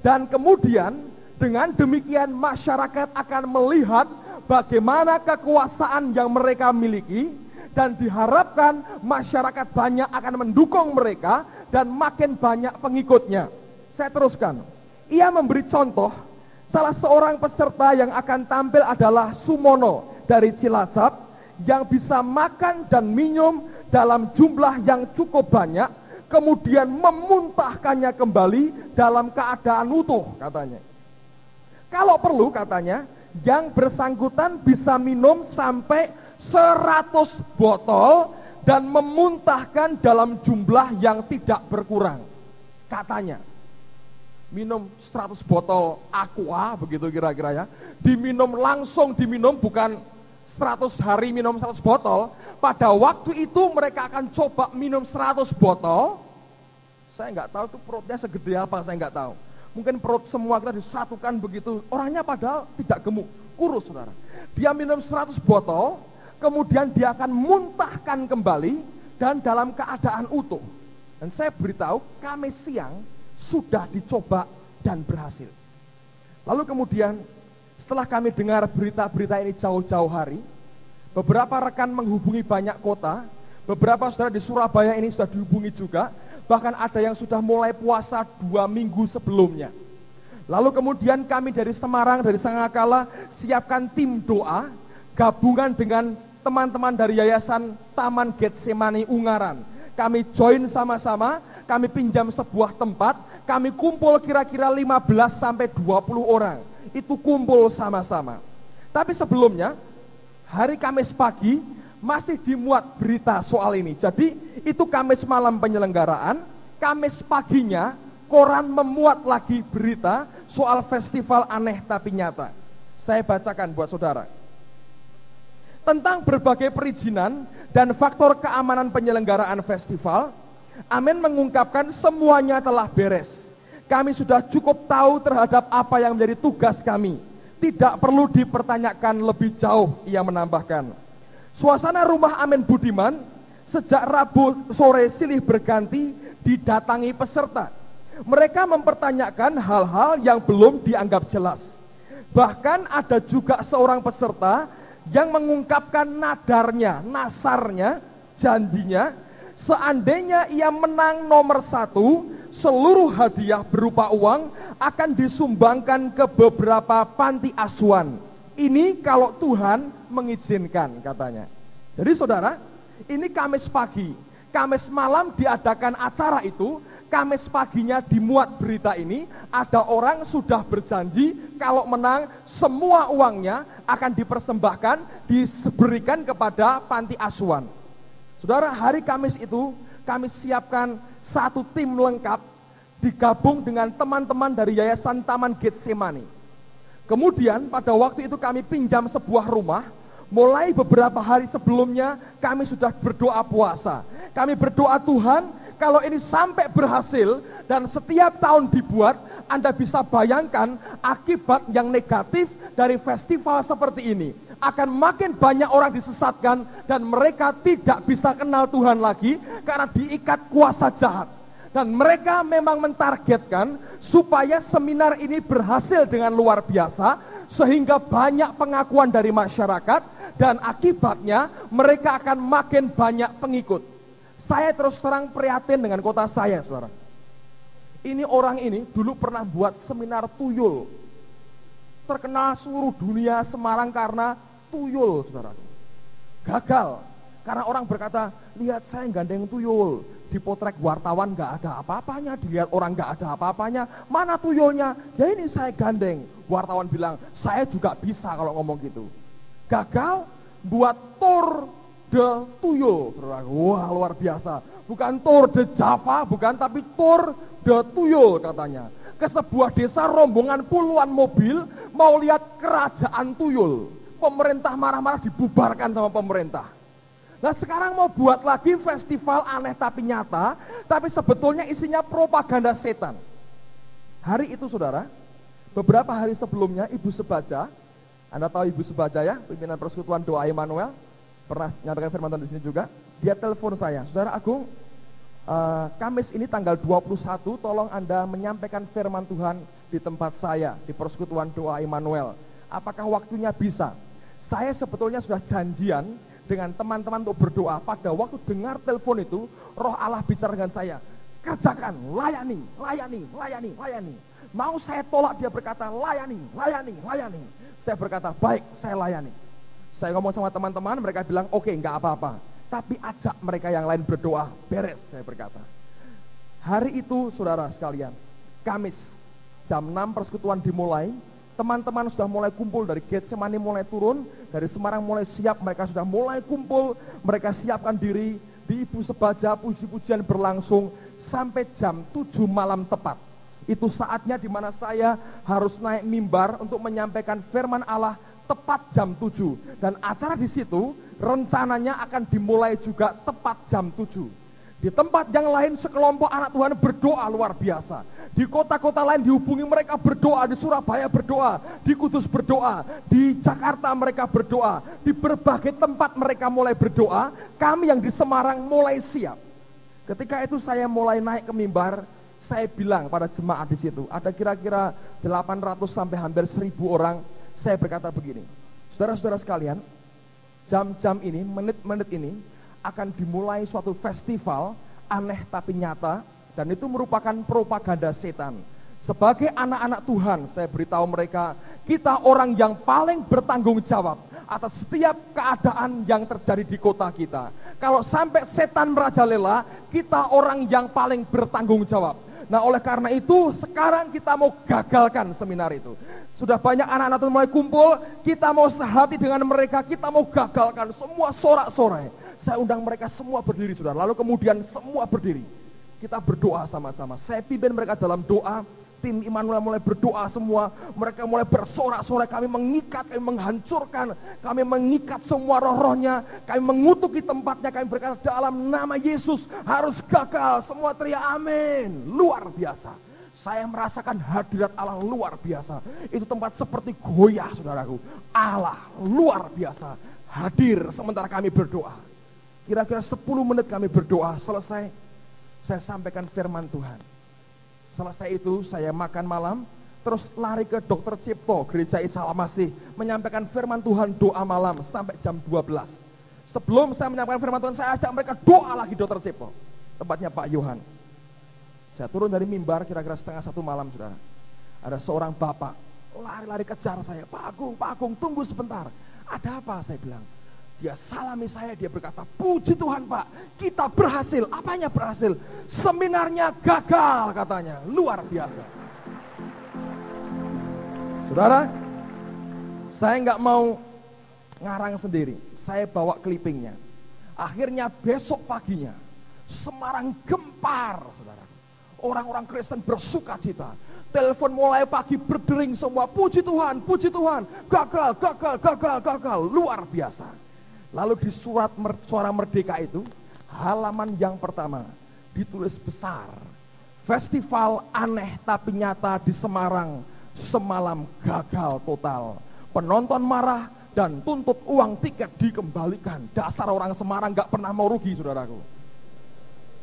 dan kemudian dengan demikian masyarakat akan melihat bagaimana kekuasaan yang mereka miliki, dan diharapkan masyarakat banyak akan mendukung mereka dan makin banyak pengikutnya. Saya teruskan. Ia memberi contoh, salah seorang peserta yang akan tampil adalah Sumono dari Cilacap yang bisa makan dan minum dalam jumlah yang cukup banyak, kemudian memuntahkannya kembali dalam keadaan utuh, katanya. Kalau perlu, katanya, yang bersangkutan bisa minum sampai 100 botol dan memuntahkan dalam jumlah yang tidak berkurang, katanya. Minum 100 botol aqua, begitu kira-kira ya. Diminum langsung, diminum, bukan 100 hari minum 100 botol. Pada waktu itu mereka akan coba minum 100 botol. Saya nggak tahu itu perutnya segede apa, saya nggak tahu. Mungkin perut semua kita disatukan begitu. Orangnya padahal tidak gemuk, kurus, saudara. Dia minum 100 botol, kemudian dia akan muntahkan kembali dan dalam keadaan utuh. Dan saya beritahu, Kamis siang sudah dicoba dan berhasil. Lalu kemudian setelah kami dengar berita-berita ini jauh-jauh hari, beberapa rekan menghubungi banyak kota, beberapa saudara di Surabaya ini sudah dihubungi juga, bahkan ada yang sudah mulai puasa 2 minggu sebelumnya. Lalu kemudian kami dari Semarang, dari Sangakala, siapkan tim doa, gabungan dengan teman-teman dari Yayasan Taman Getsemani Ungaran. Kami join sama-sama, kami pinjam sebuah tempat, kami kumpul kira-kira 15 sampai 20 orang. Itu kumpul sama-sama. Tapi sebelumnya, hari Kamis pagi masih dimuat berita soal ini. Jadi itu Kamis malam penyelenggaraan, Kamis paginya koran memuat lagi berita soal festival aneh tapi nyata. Saya bacakan buat saudara. Tentang berbagai perizinan dan faktor keamanan penyelenggaraan festival, Amin mengungkapkan semuanya telah beres. Kami sudah cukup tahu terhadap apa yang menjadi tugas kami. Tidak perlu dipertanyakan lebih jauh, ia menambahkan. Suasana rumah Amin Budiman sejak Rabu sore silih berganti didatangi peserta. Mereka mempertanyakan hal-hal yang belum dianggap jelas. Bahkan ada juga seorang peserta yang mengungkapkan nadarnya, nasarnya, janjinya, seandainya ia menang nomor 1, seluruh hadiah berupa uang akan disumbangkan ke beberapa panti asuhan. Ini kalau Tuhan mengizinkan, katanya. Jadi saudara, ini Kamis pagi. Kamis malam diadakan acara itu, Kamis paginya dimuat berita ini, ada orang sudah berjanji kalau menang semua uangnya akan dipersembahkan, diberikan kepada panti asuhan. Saudara, hari Kamis itu kami siapkan satu tim lengkap, digabung dengan teman-teman dari Yayasan Taman Getsemani. Kemudian pada waktu itu kami pinjam sebuah rumah. Mulai beberapa hari sebelumnya kami sudah berdoa puasa. Kami berdoa, Tuhan, kalau ini sampai berhasil dan setiap tahun dibuat, Anda bisa bayangkan akibat yang negatif dari festival seperti ini. Akan makin banyak orang disesatkan dan mereka tidak bisa kenal Tuhan lagi karena diikat kuasa jahat. Dan mereka memang mentargetkan supaya seminar ini berhasil dengan luar biasa sehingga banyak pengakuan dari masyarakat dan akibatnya mereka akan makin banyak pengikut. Saya terus terang prihatin dengan kota saya, saudara. Ini orang ini dulu pernah buat seminar tuyul. Terkenal seluruh dunia Semarang karena tuyul, saudara. Gagal. Karena orang berkata, lihat saya gandeng tuyul. Dipotret wartawan gak ada apa-apanya, dilihat orang gak ada apa-apanya. Mana tuyulnya? Ya ini saya gandeng. Wartawan bilang, saya juga bisa kalau ngomong gitu. Gagal, buat tour de tuyul. Wah, luar biasa. Bukan tour de Java, bukan, tapi tour de tuyul katanya. Ke sebuah desa rombongan puluhan mobil mau lihat kerajaan tuyul. Pemerintah marah-marah, dibubarkan sama pemerintah. Nah sekarang mau buat lagi festival aneh tapi nyata, tapi sebetulnya isinya propaganda setan. Hari itu saudara, beberapa hari sebelumnya Ibu Sebaja, Anda tahu Ibu Sebaja ya, pimpinan Persekutuan Doa Immanuel, pernah menyampaikan firman Tuhan di sini juga. Dia telepon saya, Saudara Agung, Kamis ini tanggal 21, tolong Anda menyampaikan firman Tuhan di tempat saya, di Persekutuan Doa Immanuel. Apakah waktunya bisa? Saya sebetulnya sudah janjian dengan teman-teman untuk berdoa. Pada waktu dengar telepon itu, Roh Allah bicara dengan saya, kerjakan, layani, layani, layani, layani. Mau saya tolak, dia berkata, layani, layani, layani. Saya berkata, baik, saya layani. Saya ngomong sama teman-teman, mereka bilang, oke, enggak apa-apa. Tapi ajak mereka yang lain berdoa, beres, saya berkata. Hari itu, saudara sekalian, Kamis, jam 6 persekutuan dimulai. Teman-teman sudah mulai kumpul dari Getsemani, mulai turun, dari Semarang mulai siap, mereka sudah mulai kumpul, mereka siapkan diri, di Ibu Sebaja puji-pujian berlangsung sampai jam 7 malam tepat. Itu saatnya di mana saya harus naik mimbar untuk menyampaikan firman Allah tepat jam 7. Dan acara di situ rencananya akan dimulai juga tepat jam 7. Di tempat yang lain sekelompok anak Tuhan berdoa luar biasa. Di kota-kota lain dihubungi mereka berdoa, di Surabaya berdoa, di Kudus berdoa, di Jakarta mereka berdoa, di berbagai tempat mereka mulai berdoa. Kami yang di Semarang mulai siap. Ketika itu saya mulai naik ke mimbar, saya bilang pada jemaat di situ, ada kira-kira 800 sampai hampir 1000 orang. Saya berkata begini, saudara-saudara sekalian, jam-jam ini, menit-menit ini akan dimulai suatu festival aneh tapi nyata, dan itu merupakan propaganda setan. Sebagai anak-anak Tuhan, saya beritahu mereka, kita orang yang paling bertanggung jawab atas setiap keadaan yang terjadi di kota kita. Kalau sampai setan merajalela, kita orang yang paling bertanggung jawab. Nah oleh karena itu, sekarang kita mau gagalkan seminar itu. Sudah banyak anak-anak Tuhan mulai kumpul, kita mau sehati dengan mereka, kita mau gagalkan semua sorak-sorai. Saya undang mereka semua berdiri, saudara. Lalu kemudian semua berdiri. Kita berdoa sama-sama. Saya pimpin mereka dalam doa. Tim Immanuel mulai berdoa semua. Mereka mulai bersorak-sorai. Kami mengikat, kami menghancurkan. Kami mengikat semua roh-rohnya. Kami mengutuki tempatnya. Kami berkata dalam nama Yesus harus gagal. Semua teriak amin. Luar biasa. Saya merasakan hadirat Allah luar biasa. Itu tempat seperti goyah, saudaraku. Allah luar biasa hadir sementara kami berdoa. Kira-kira 10 menit kami berdoa, selesai, saya sampaikan firman Tuhan. Selesai itu, saya makan malam, terus lari ke Dr. Cipto, Gereja Isa Al-Masih, menyampaikan firman Tuhan doa malam sampai jam 12. Sebelum saya menyampaikan firman Tuhan, saya ajak mereka doa lagi Dr. Cipto, tempatnya Pak Yohan. Saya turun dari mimbar kira-kira setengah 1 malam, saudara. Ada seorang bapak, lari-lari kejar saya, Pak Agung, tunggu sebentar. Ada apa? Saya bilang. Dia salami saya, dia berkata, puji Tuhan Pak, kita berhasil. Apanya berhasil? Seminarnya gagal katanya, luar biasa. Saudara, saya nggak mau ngarang sendiri, saya bawa clippingnya. Akhirnya besok paginya, Semarang gempar, saudara. Orang-orang Kristen bersuka cita. Telepon mulai pagi berdering semua, puji Tuhan, gagal, luar biasa. Lalu di surat Suara Merdeka itu, halaman yang pertama, ditulis besar. Festival aneh tapi nyata di Semarang semalam gagal total. Penonton marah dan tuntut uang tiket dikembalikan. Dasar orang Semarang gak pernah mau rugi, saudaraku.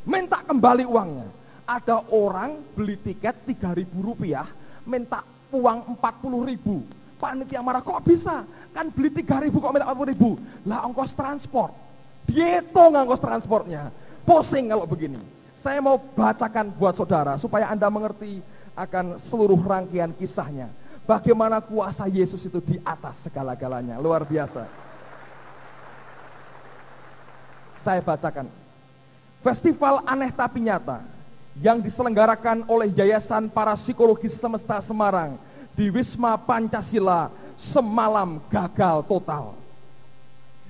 Minta kembali uangnya. Ada orang beli tiket 3.000 rupiah, minta uang 40.000. Panitia marah, kok bisa? Kan beli 3.000 kok minta 40.000. Lah ongkos transport. Dihitung ongkos transportnya. Pusing kalau begini. Saya mau bacakan buat saudara supaya Anda mengerti akan seluruh rangkaian kisahnya. Bagaimana kuasa Yesus itu di atas segala-galanya. Luar biasa. Saya bacakan. Festival aneh tapi nyata yang diselenggarakan oleh Yayasan Parapsikologis Semesta Semarang di Wisma Pancasila semalam gagal total.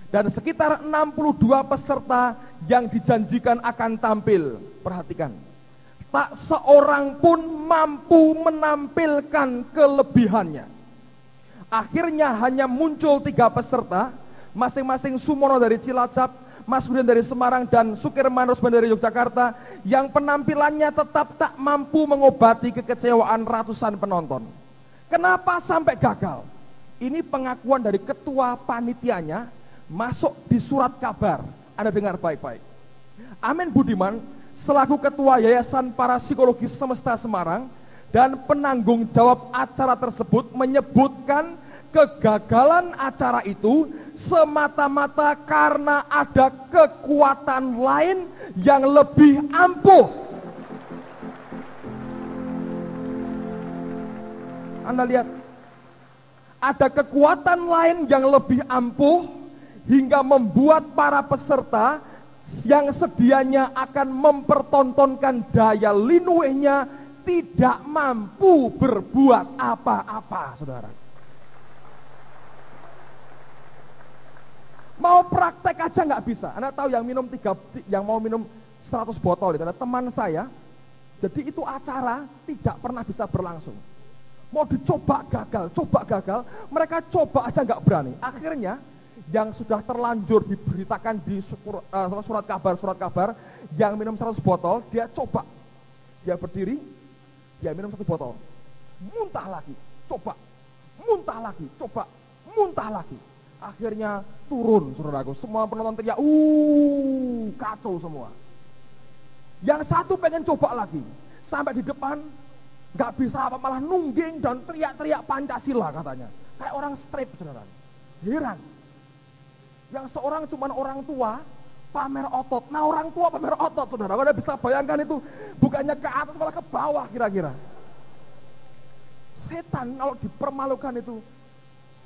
Dan sekitar 62 peserta yang dijanjikan akan tampil. Perhatikan. Tak seorang pun mampu menampilkan kelebihannya. Akhirnya hanya muncul 3 peserta, masing-masing Sumono dari Cilacap, Mas Budian dari Semarang, dan Sukirman Rusban dari Yogyakarta, yang penampilannya tetap tak mampu mengobati kekecewaan ratusan penonton. Kenapa sampai gagal? Ini pengakuan dari ketua panitianya, masuk di surat kabar. Anda dengar baik-baik. Amin Budiman, selaku ketua Yayasan Parapsikologis Semesta Semarang dan penanggung jawab acara tersebut, menyebutkan kegagalan acara itu semata-mata karena ada kekuatan lain yang lebih ampuh. Anda lihat, ada kekuatan lain yang lebih ampuh hingga membuat para peserta yang sedianya akan mempertontonkan daya linuihnya tidak mampu berbuat apa-apa, saudara. Mau praktek aja nggak bisa. Anda tahu yang mau minum 100 botol itu, ada teman saya. Jadi itu acara tidak pernah bisa berlangsung. Mau dicoba gagal, mereka coba aja nggak berani. Akhirnya yang sudah terlanjur diberitakan di surat kabar yang minum 100 botol, dia coba. Dia berdiri, dia minum 1 botol. Muntah lagi, coba. Muntah lagi, coba. Muntah lagi. Akhirnya turun, saudaraku. Semua penonton teriak, kacau semua. Yang satu pengen coba lagi. Sampai di depan, gak bisa apa, malah nungging dan teriak-teriak Pancasila katanya. Kayak orang strip, saudara. Heran. Yang seorang cuma orang tua, pamer otot. Nah, orang tua pamer otot, saudara. Anda bisa bayangkan itu, bukannya ke atas malah ke bawah kira-kira. Setan kalau dipermalukan itu,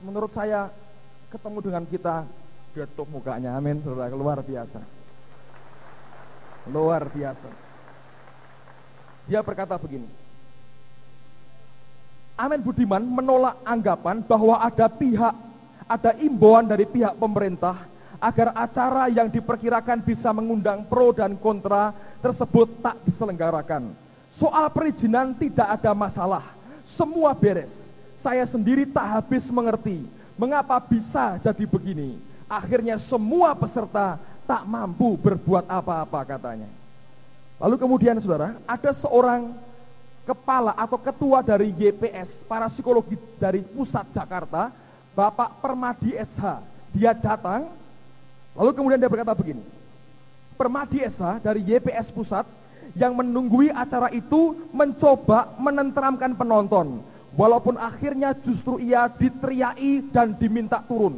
menurut saya, ketemu dengan kita, getuk mukanya, amin, saudara, luar biasa. Luar biasa. Dia berkata begini, Amin Budiman menolak anggapan bahwa ada imbauan dari pihak pemerintah agar acara yang diperkirakan bisa mengundang pro dan kontra tersebut tak diselenggarakan. Soal perizinan tidak ada masalah, semua beres. Saya sendiri tak habis mengerti mengapa bisa jadi begini. Akhirnya semua peserta tak mampu berbuat apa-apa katanya. Lalu kemudian saudara, ada seorang kepala atau ketua dari YPS, Parapsikologi dari pusat Jakarta, Bapak Permadi SH. Dia datang, lalu kemudian dia berkata begini, Permadi SH dari YPS pusat yang menunggui acara itu mencoba menenteramkan penonton. Walaupun akhirnya justru ia diteriaki dan diminta turun.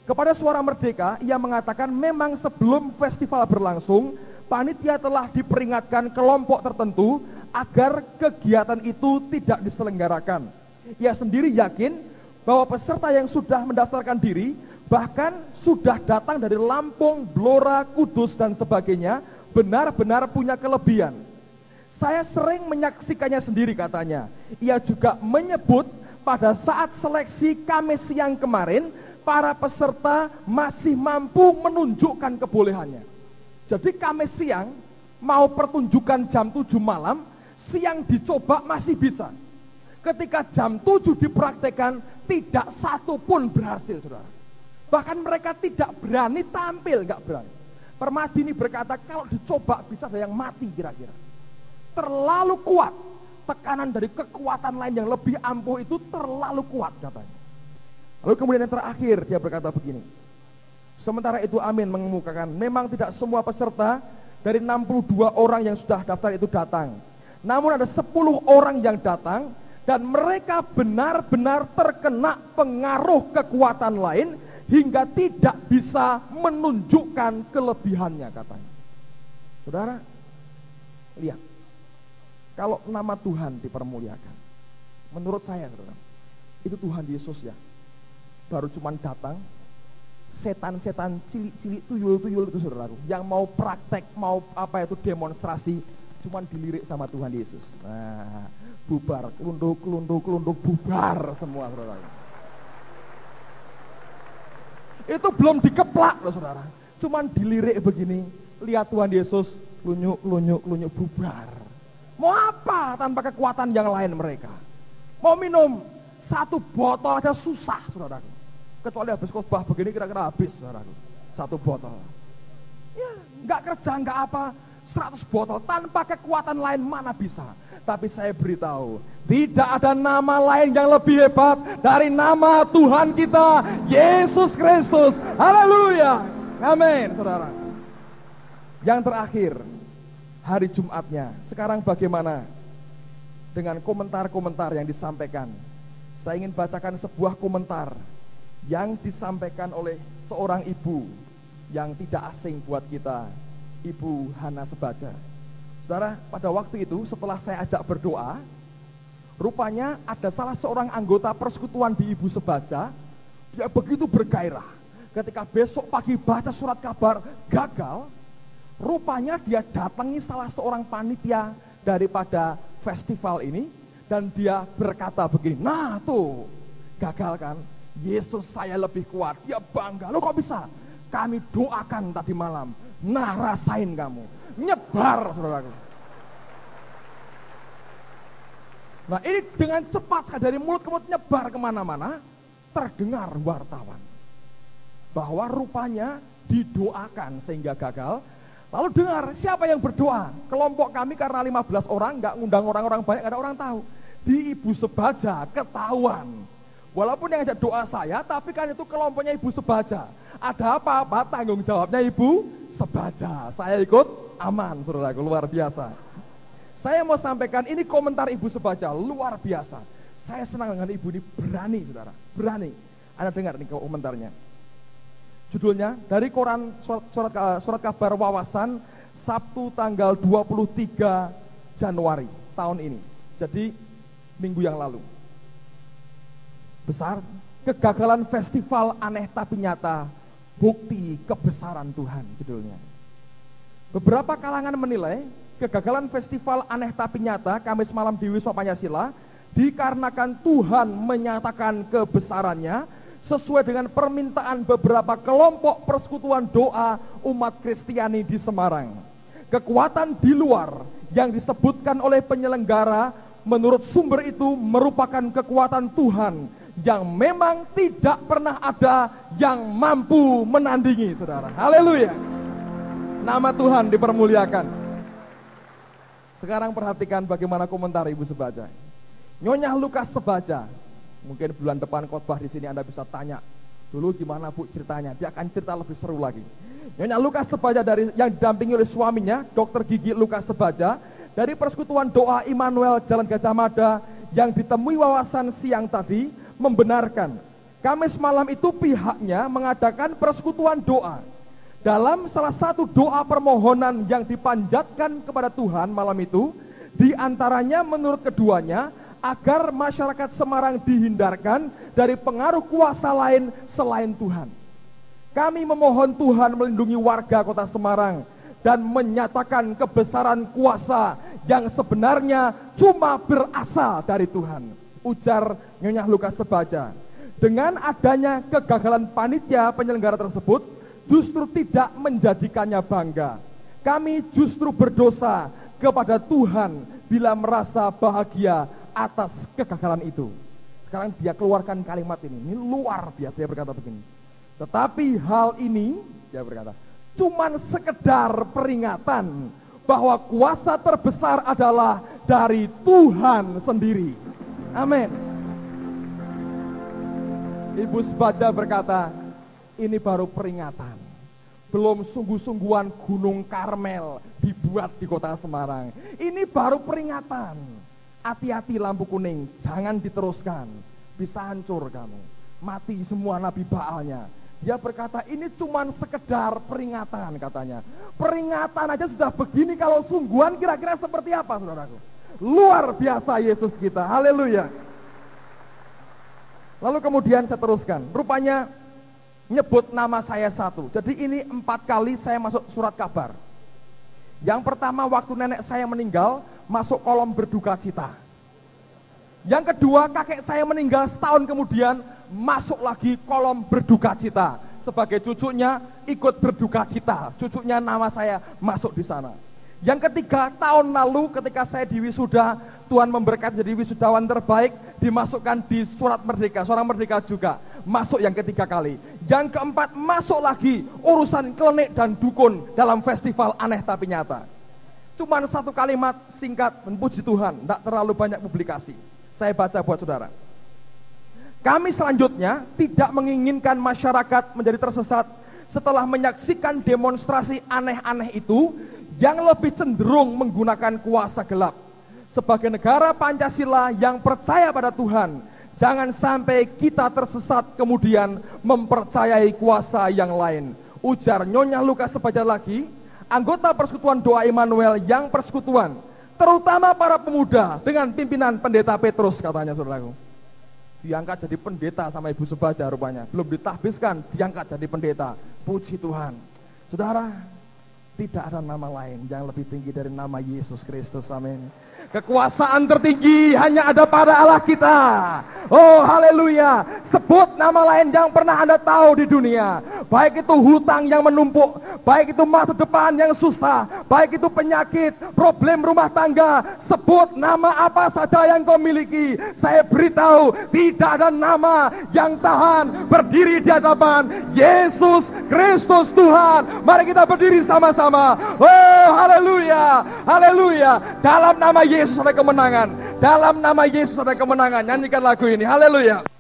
Kepada Suara Merdeka, ia mengatakan memang sebelum festival berlangsung, panitia telah diperingatkan kelompok tertentu agar kegiatan itu tidak diselenggarakan. Ia sendiri yakin bahwa peserta yang sudah mendaftarkan diri, bahkan sudah datang dari Lampung, Blora, Kudus, dan sebagainya, benar-benar punya kelebihan. Saya sering menyaksikannya sendiri katanya. Ia juga menyebut pada saat seleksi Kamis siang kemarin, para peserta masih mampu menunjukkan kebolehannya. Jadi Kamis siang, mau pertunjukan jam 7 malam, siang dicoba masih bisa. Ketika jam 7 dipraktekkan, tidak satu pun berhasil, saudara. Bahkan mereka tidak berani tampil, gak berani. Permadi ini berkata, kalau dicoba bisa ada yang mati kira-kira. Terlalu kuat. Tekanan dari kekuatan lain yang lebih ampuh itu terlalu kuat katanya. Lalu kemudian yang terakhir dia berkata begini. Sementara itu Amin mengemukakan, memang tidak semua peserta dari 62 orang yang sudah daftar itu datang. Namun ada 10 orang yang datang dan mereka benar-benar terkena pengaruh kekuatan lain hingga tidak bisa menunjukkan kelebihannya katanya. Saudara, lihat. Kalau nama Tuhan dipermuliakan, menurut saya saudara, itu Tuhan Yesus ya. Baru cuman datang, setan-setan cilik-cilik tuyul-tuyul itu saudaraku, yang mau praktek, mau apa itu demonstrasi, cuman dilirik sama Tuhan Yesus. Nah, bubar, kelunduk bubar semua saudara. Itu belum dikeplak loh saudara, cuman dilirik begini, lihat Tuhan Yesus, lunyuk bubar. Mau apa tanpa kekuatan yang lain mereka? Mau minum 1 botol aja susah saudaraku. Kecuali habis khotbah begini kira-kira habis saudaraku, 1 botol. Ya, nggak kerja, nggak apa, 100 botol tanpa kekuatan lain mana bisa. Tapi saya beritahu, tidak ada nama lain yang lebih hebat dari nama Tuhan kita, Yesus Kristus. Haleluya. Amin, saudara. Yang terakhir, hari Jumatnya. Sekarang bagaimana dengan komentar-komentar yang disampaikan? Saya ingin bacakan sebuah komentar yang disampaikan oleh seorang ibu yang tidak asing buat kita, Ibu Hana Sebaja. Saudara, pada waktu itu setelah saya ajak berdoa, rupanya ada salah seorang anggota persekutuan di Ibu Sebaja, dia begitu bergairah. Ketika besok pagi baca surat kabar gagal, rupanya dia datangi salah seorang panitia daripada festival ini, dan dia berkata begini, nah tuh, gagal kan? Yesus saya lebih kuat, dia bangga. Loh kok bisa? Kami doakan tadi malam. Nah rasain kamu. Nyebar saudaraku. Nah ini dengan cepat dari mulut ke mulut nyebar kemana-mana. Terdengar wartawan bahwa rupanya didoakan sehingga gagal. Lalu dengar siapa yang berdoa. Kelompok kami karena 15 orang, gak ngundang orang-orang banyak, gak ada orang tahu. Di Ibu Sebaja ketahuan. Walaupun yang ajak doa saya, tapi kan itu kelompoknya Ibu Sebaja. Ada apa-apa tanggung jawabnya Ibu Sebaja. Saya ikut aman, saudaraku, luar biasa. Saya mau sampaikan ini komentar Ibu Sebaja, luar biasa. Saya senang dengan ibu ini, berani saudara, berani. Anda dengar nih komentarnya. Judulnya dari koran surat kabar Wawasan, Sabtu tanggal 23 Januari tahun ini. Jadi minggu yang lalu. Besar, kegagalan festival aneh tapi nyata, bukti kebesaran Tuhan, judulnya. Beberapa kalangan menilai kegagalan festival aneh tapi nyata Kamis malam di Wisma Pancasila dikarenakan Tuhan menyatakan kebesarannya sesuai dengan permintaan beberapa kelompok persekutuan doa umat Kristiani di Semarang. Kekuatan di luar yang disebutkan oleh penyelenggara menurut sumber itu merupakan kekuatan Tuhan yang memang tidak pernah ada yang mampu menandingi, saudara. Haleluya. Nama Tuhan dipermuliakan. Sekarang perhatikan bagaimana komentar Ibu Sebaja. Nyonya Lukas Sebaja, mungkin bulan depan khotbah di sini Anda bisa tanya, dulu gimana Bu ceritanya? Dia akan cerita lebih seru lagi. Nyonya Lukas Sebaja yang didampingi oleh suaminya, Dr. Gigi Lukas Sebaja, dari Persekutuan Doa Immanuel Jalan Gajah Mada yang ditemui Wawasan siang tadi, membenarkan Kamis malam itu pihaknya mengadakan persekutuan doa. Dalam salah satu doa permohonan yang dipanjatkan kepada Tuhan malam itu, diantaranya menurut keduanya agar masyarakat Semarang dihindarkan dari pengaruh kuasa lain selain Tuhan. Kami memohon Tuhan melindungi warga kota Semarang dan menyatakan kebesaran kuasa yang sebenarnya cuma berasal dari Tuhan, ujar Nyonya Lukas Sebaja. Dengan adanya kegagalan panitia penyelenggara tersebut justru tidak menjadikannya bangga. Kami justru berdosa kepada Tuhan bila merasa bahagia atas kegagalan itu. Sekarang dia keluarkan kalimat ini luar biasa. Dia berkata begini, tetapi hal ini, dia berkata, cuman sekedar peringatan bahwa kuasa terbesar adalah dari Tuhan sendiri. Amin. Ibu Sbada berkata, ini baru peringatan. Belum sungguh-sungguhan Gunung Karmel dibuat di kota Semarang. Ini baru peringatan. Hati-hati lampu kuning, jangan diteruskan. Bisa hancur kamu. Mati semua nabi Baalnya. Dia berkata, ini cuma sekedar peringatan katanya. Peringatan aja sudah begini, kalau sungguhan kira-kira seperti apa, saudaraku? Luar biasa Yesus kita, haleluya. Lalu kemudian saya teruskan, rupanya nyebut nama saya satu. Jadi ini 4 kali saya masuk surat kabar. Yang pertama waktu nenek saya meninggal, masuk kolom berduka cita. Yang kedua kakek saya meninggal setahun kemudian, masuk lagi kolom berduka cita. Sebagai cucunya ikut berduka cita. Cucunya nama saya masuk di sana. Yang ketiga, tahun lalu ketika saya di wisuda, Tuhan memberkati jadi wisudawan terbaik, dimasukkan di surat Merdeka, seorang Merdeka juga, masuk yang ketiga kali. Yang keempat, masuk lagi urusan klenik dan dukun dalam festival Aneh Tapi Nyata. Cuman 1 kalimat singkat, puji Tuhan, tidak terlalu banyak publikasi. Saya baca buat saudara. Kami selanjutnya tidak menginginkan masyarakat menjadi tersesat setelah menyaksikan demonstrasi aneh-aneh itu, yang lebih cenderung menggunakan kuasa gelap. Sebagai negara Pancasila yang percaya pada Tuhan, jangan sampai kita tersesat kemudian mempercayai kuasa yang lain. Ujar Nyonya Lukas sebaca lagi, anggota Persekutuan Doa Immanuel yang persekutuan, terutama para pemuda dengan pimpinan Pendeta Petrus, katanya saudaraku. Diangkat jadi pendeta sama Ibu Sebaca rupanya. Belum ditahbiskan, diangkat jadi pendeta. Puji Tuhan. Saudara, tidak ada nama lain yang lebih tinggi dari nama Yesus Kristus, amin. Kekuasaan tertinggi hanya ada pada Allah kita. Oh haleluya. Sebut nama lain yang pernah Anda tahu di dunia. Baik itu hutang yang menumpuk, baik itu masa depan yang susah, baik itu penyakit, problem rumah tangga. Sebut nama apa saja yang kau miliki. Saya beritahu, tidak ada nama yang tahan berdiri di hadapan Yesus Kristus Tuhan. Mari kita berdiri sama-sama. Oh haleluya, haleluya. Dalam nama Yesus ada kemenangan. Dalam nama Yesus ada kemenangan. Nyanyikan lagu ini. Haleluya.